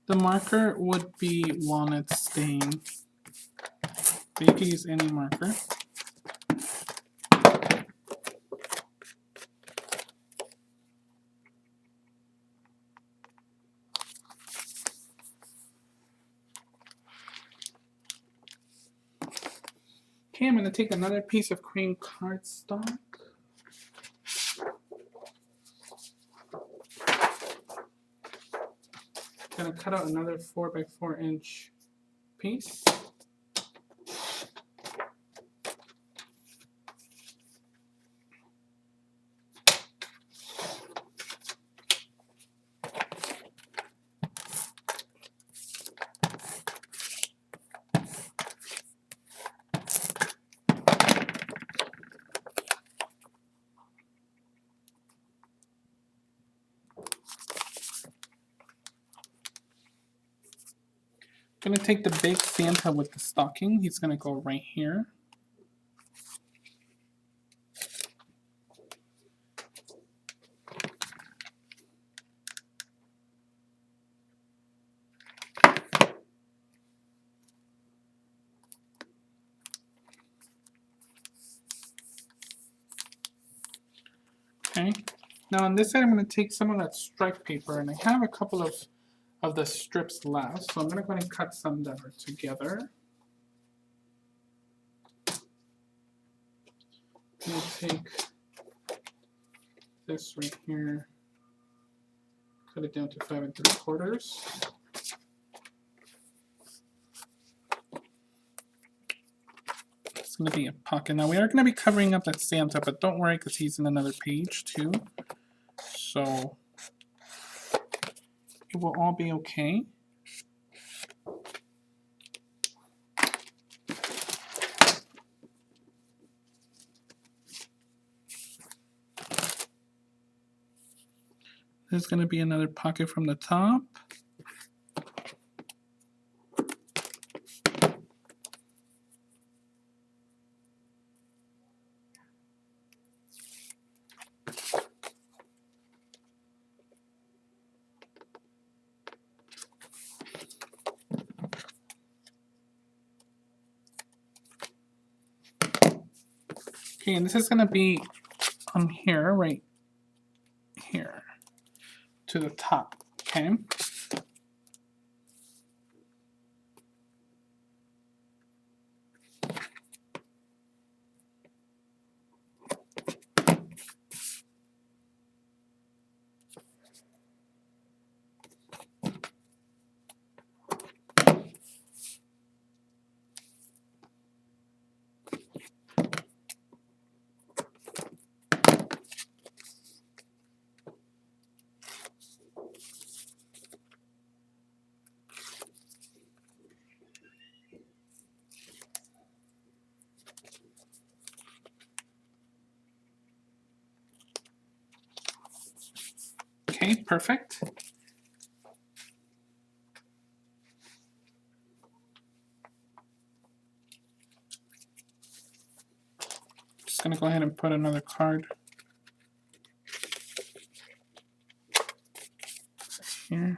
The marker would be walnut stain. But you can use any marker. Okay, I'm going to take another piece of cream cardstock. I'm going to cut out another 4x4 inch piece. I'm going to take the big Santa with the stocking. He's going to go right here. Okay. Now on this side, I'm going to take some of that stripe paper, and I have a couple of the strips left, so I'm going to go ahead and cut some that are together. I'm going to take this right here, cut it down to 5 3/4. It's going to be a pocket. Now we are going to be covering up that Santa, but don't worry because he's in another page too. So it will all be okay. There's going to be another pocket from the top. Okay, and this is going to be on here, right here, to the top, okay? Okay, perfect. Just gonna go ahead and put another card here.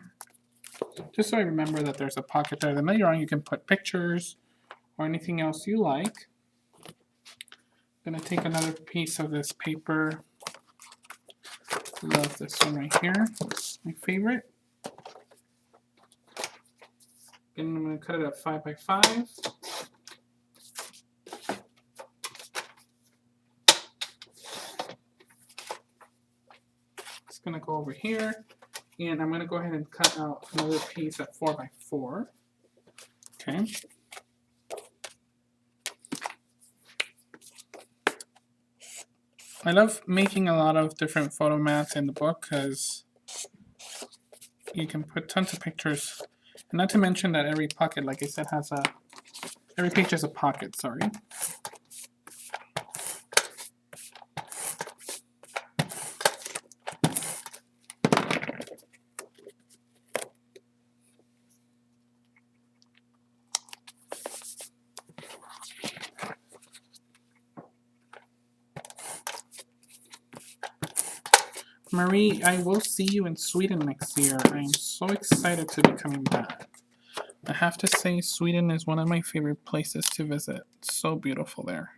Just so I remember that there's a pocket there. Then later on you can put pictures or anything else you like. I'm gonna take another piece of this paper. Love this one right here. It's my favorite. And I'm gonna cut it at 5 by 5. It's gonna go over here. And I'm going to go ahead and cut out another piece at 4 by 4. Okay. I love making a lot of different photo mats in the book because you can put tons of pictures. And not to mention that every pocket, like I said, has every page has a pocket, sorry. Marie, I will see you in Sweden next year. I'm so excited to be coming back. I have to say, Sweden is one of my favorite places to visit. It's so beautiful there.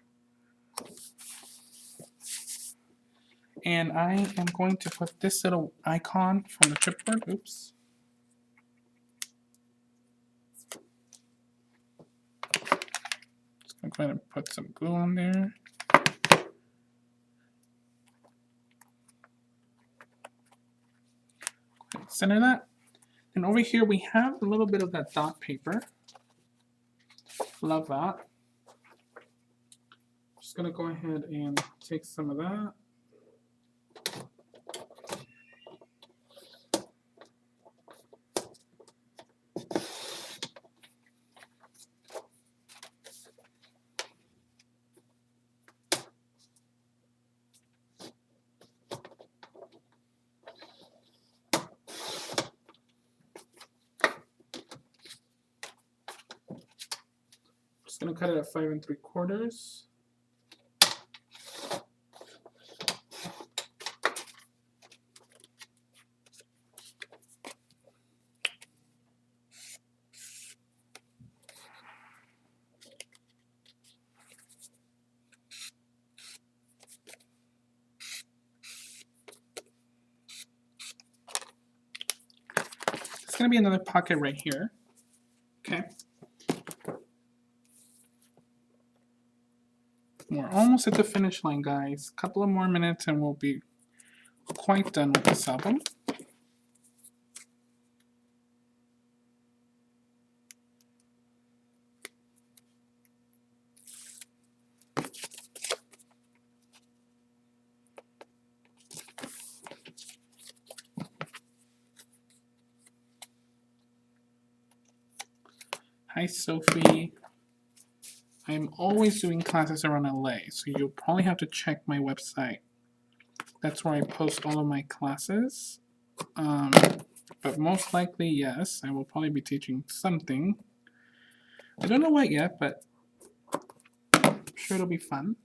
And I am going to put this little icon from the chipboard. Oops. Just going to go ahead and put some glue on there. Center that. And over here we have a little bit of that dot paper. Love that. Just gonna go ahead and take some of that. Gonna cut it at 5 3/4. There's gonna be another pocket right here. Okay. We're almost at the finish line, guys. A couple of more minutes and we'll be quite done with this album. Hi, Sophie. I'm always doing classes around LA, so you'll probably have to check my website. That's where I post all of my classes. But most likely, yes, I will probably be teaching something. I don't know what yet, but I'm sure it'll be fun.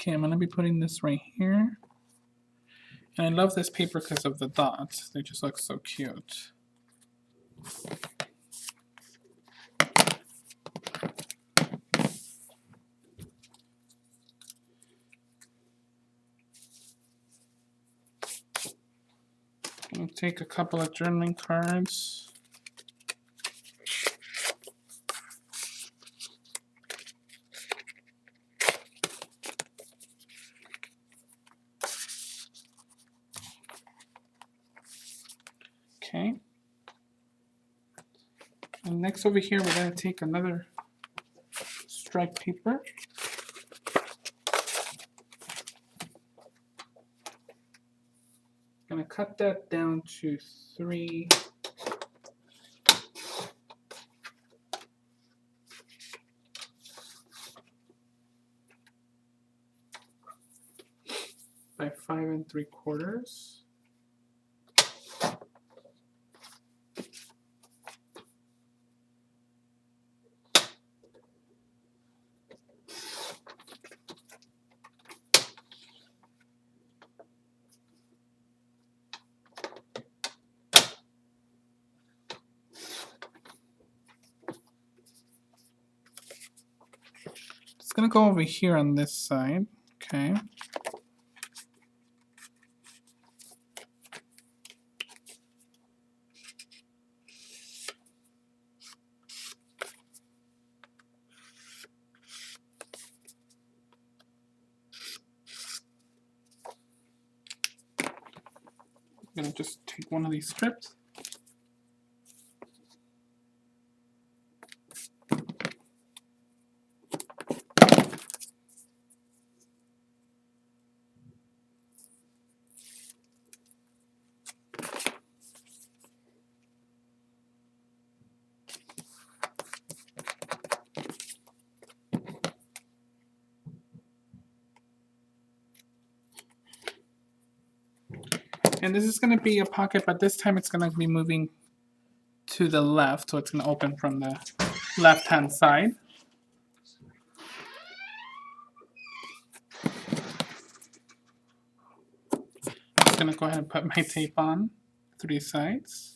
Okay, I'm going to be putting this right here. And I love this paper because of the dots. They just look so cute. I'll take a couple of journaling cards. Okay. And next over here, we're going to take another striped paper. cut that down to 3 by 5 3/4. It's going to go over here on this side. Okay. I'm going to just take one of these strips. And this is going to be a pocket, but this time it's going to be moving to the left, so it's going to open from the left-hand side. I'm going to go ahead and put my tape on 3 sides.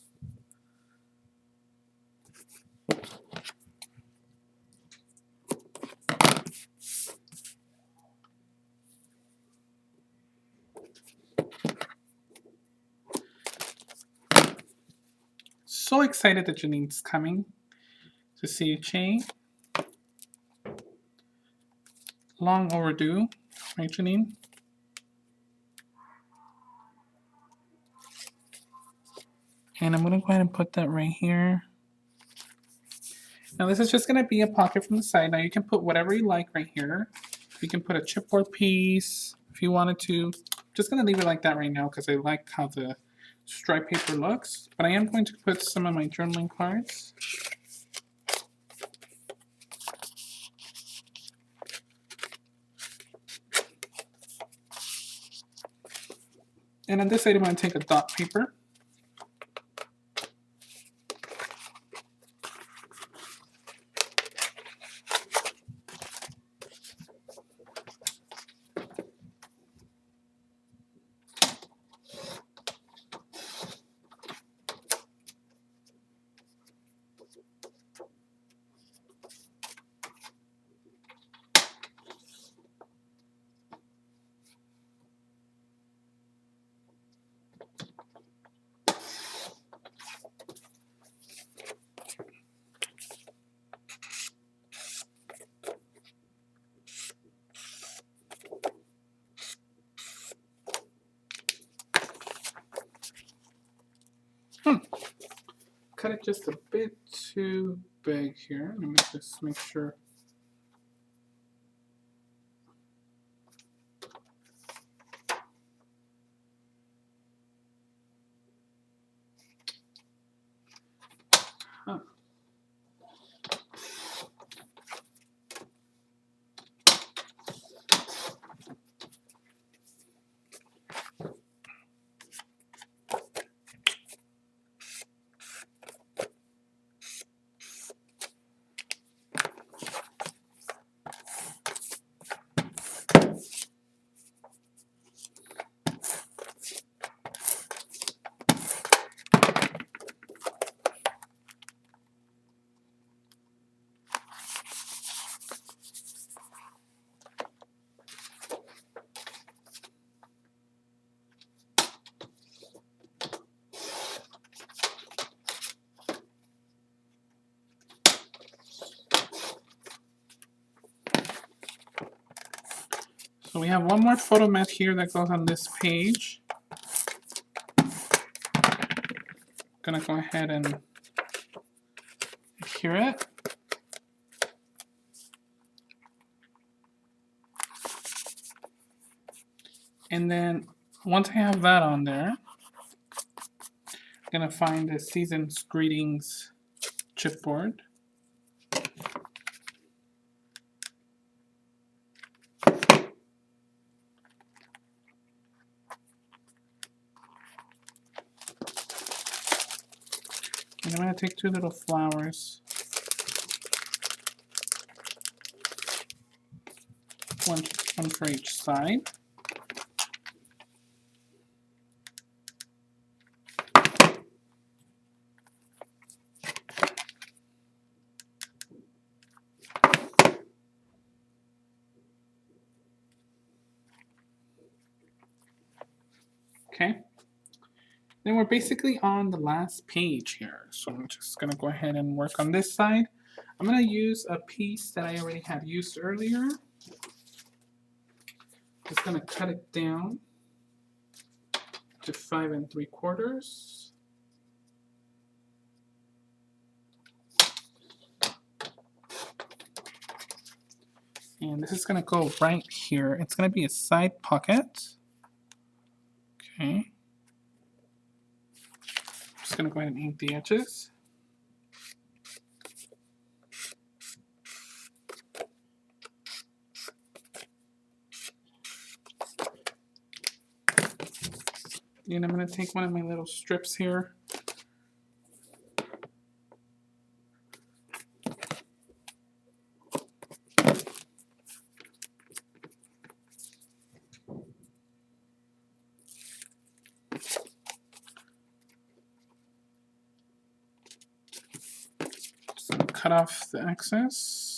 So excited that Janine's coming to see Che. Long overdue, right, Janine? And I'm going to go ahead and put that right here. Now this is just going to be a pocket from the side. Now you can put whatever you like right here. You can put a chipboard piece if you wanted to. I'm just going to leave it like that right now because I like how the stripe paper looks. But I am going to put some of my journaling cards. And on this side I'm going to take a dot paper. Cut it just a bit too big here. Let me just make sure. Huh. So we have one more photo mat here that goes on this page. I'm gonna go ahead and adhere it. And then once I have that on there, Gonna find the Season's Greetings chipboard. And I'm gonna take 2 little flowers. One for each side. Okay. Then we're basically on the last page here. So I'm just gonna go ahead and work on this side. I'm gonna use a piece that I already had used earlier. Just gonna cut it down to 5 3/4. And this is gonna go right here. It's gonna be a side pocket. Okay. Just gonna go ahead and ink the edges. And I'm going to take one of my little strips here. Just going to cut off the excess.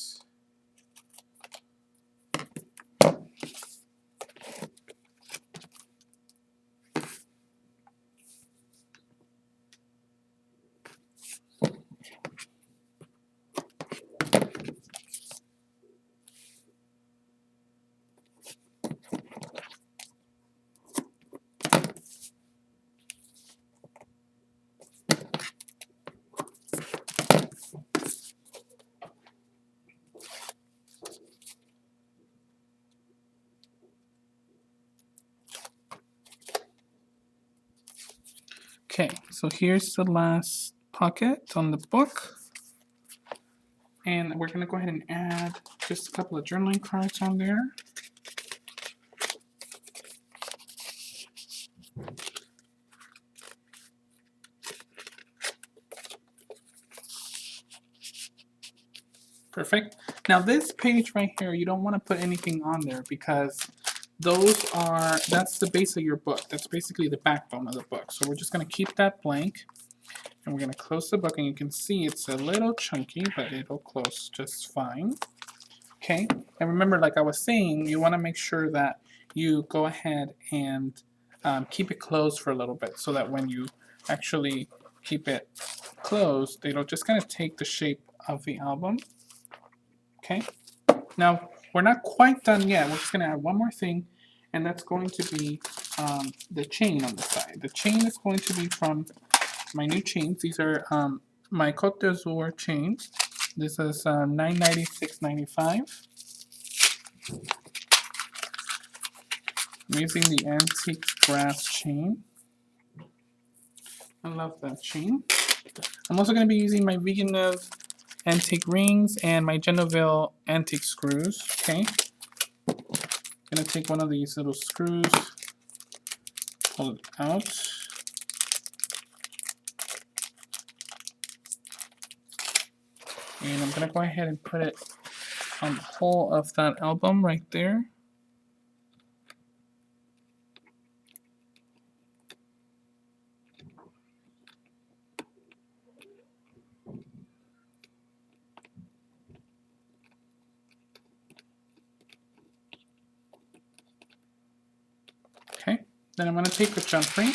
Okay, so here's the last pocket on the book. And we're going to go ahead and add just a couple of journaling cards on there. Perfect. Now this page right here, you don't want to put anything on there because that's the base of your book. That's basically the backbone of the book. So we're just going to keep that blank. And we're going to close the book, and you can see it's a little chunky, but it'll close just fine. Okay, and remember, like I was saying, you want to make sure that you go ahead and keep it closed for a little bit so that when you actually keep it closed, it'll just kind of take the shape of the album. Okay, now we're not quite done yet. We're just going to add one more thing, and that's going to be the chain on the side. The chain is going to be from my new chains. These are my Côte d'Azur chains. This is $996.95. I'm using the antique brass chain. I love that chain. I'm also going to be using my Villeneuve antique rings and my Genoville antique screws. Okay. I'm going to take one of these little screws, pull it out. And I'm going to go ahead and put it on the whole of that album right there. Okay, then I'm going to take the jump ring.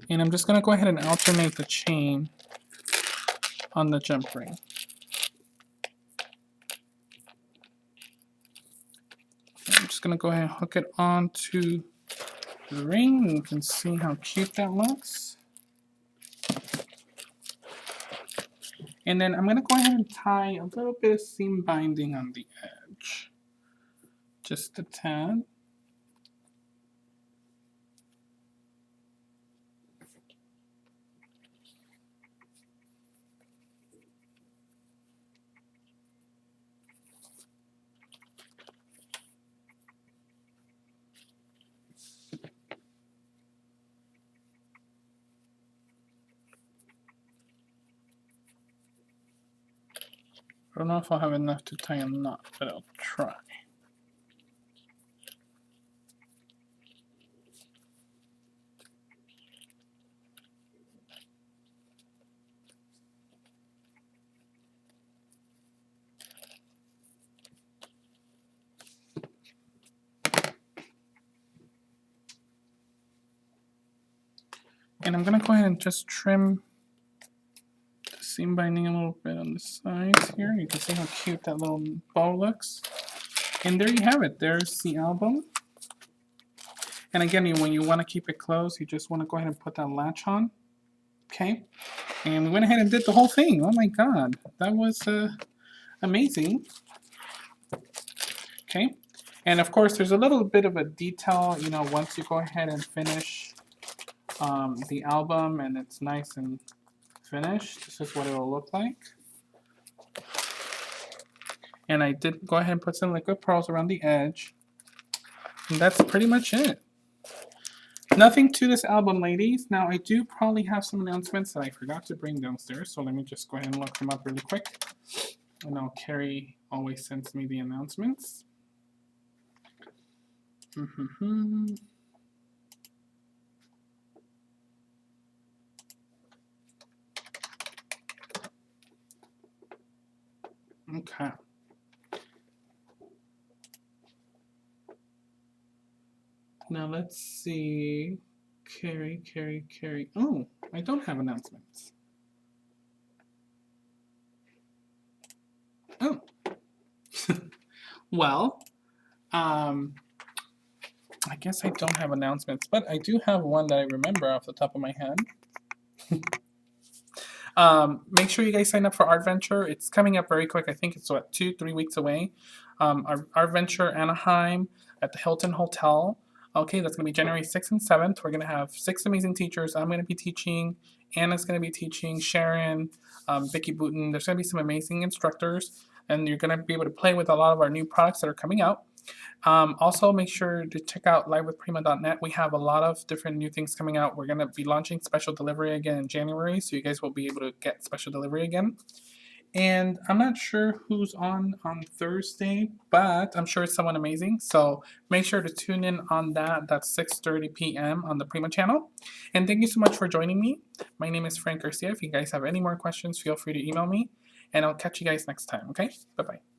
And I'm just going to go ahead and alternate the chain on the jump ring. I'm just going to go ahead and hook it onto the ring. You can see how cute that looks. And then I'm going to go ahead and tie a little bit of seam binding on the edge. Just a tad. I don't know if I'll have enough to tie a knot, but I'll try. And I'm going to go ahead and just trim the seam binding a little bit on the sides here. You can see how cute that little bow looks. And there you have it. There's the album. And again, when you want to keep it closed, you just want to go ahead and put that latch on. Okay. And we went ahead and did the whole thing. Oh my God. That was amazing. Okay. And of course, there's a little bit of a detail, you know, once you go ahead and finish the album and it's nice and finished. This is what it will look like. And I did go ahead and put some liquid pearls around the edge. And that's pretty much it. Nothing to this album, ladies. Now, I do probably have some announcements that I forgot to bring downstairs, so let me just go ahead and look them up really quick. I know Carrie always sends me the announcements. Okay. Now let's see. Carrie. Oh, I don't have announcements. Oh. Well, I guess I don't have announcements, but I do have one that I remember off the top of my head. Make sure you guys sign up for Art Venture. It's coming up very quick. I think it's what, 2-3 weeks away. Art Venture Anaheim at the Hilton Hotel. Okay, that's going to be January 6th and 7th. We're going to have 6 amazing teachers. I'm going to be teaching. Anna's going to be teaching. Sharon, Vicky Booten. There's going to be some amazing instructors. And you're going to be able to play with a lot of our new products that are coming out. Also, make sure to check out livewithprima.net. We have a lot of different new things coming out. We're going to be launching special delivery again in January, so you guys will be able to get special delivery again. And I'm not sure who's on Thursday, but I'm sure it's someone amazing. So make sure to tune in on that. That's 6:30 p.m. on the Prima channel. And thank you so much for joining me. My name is Frank Garcia. If you guys have any more questions, feel free to email me. And I'll catch you guys next time, okay? Bye-bye.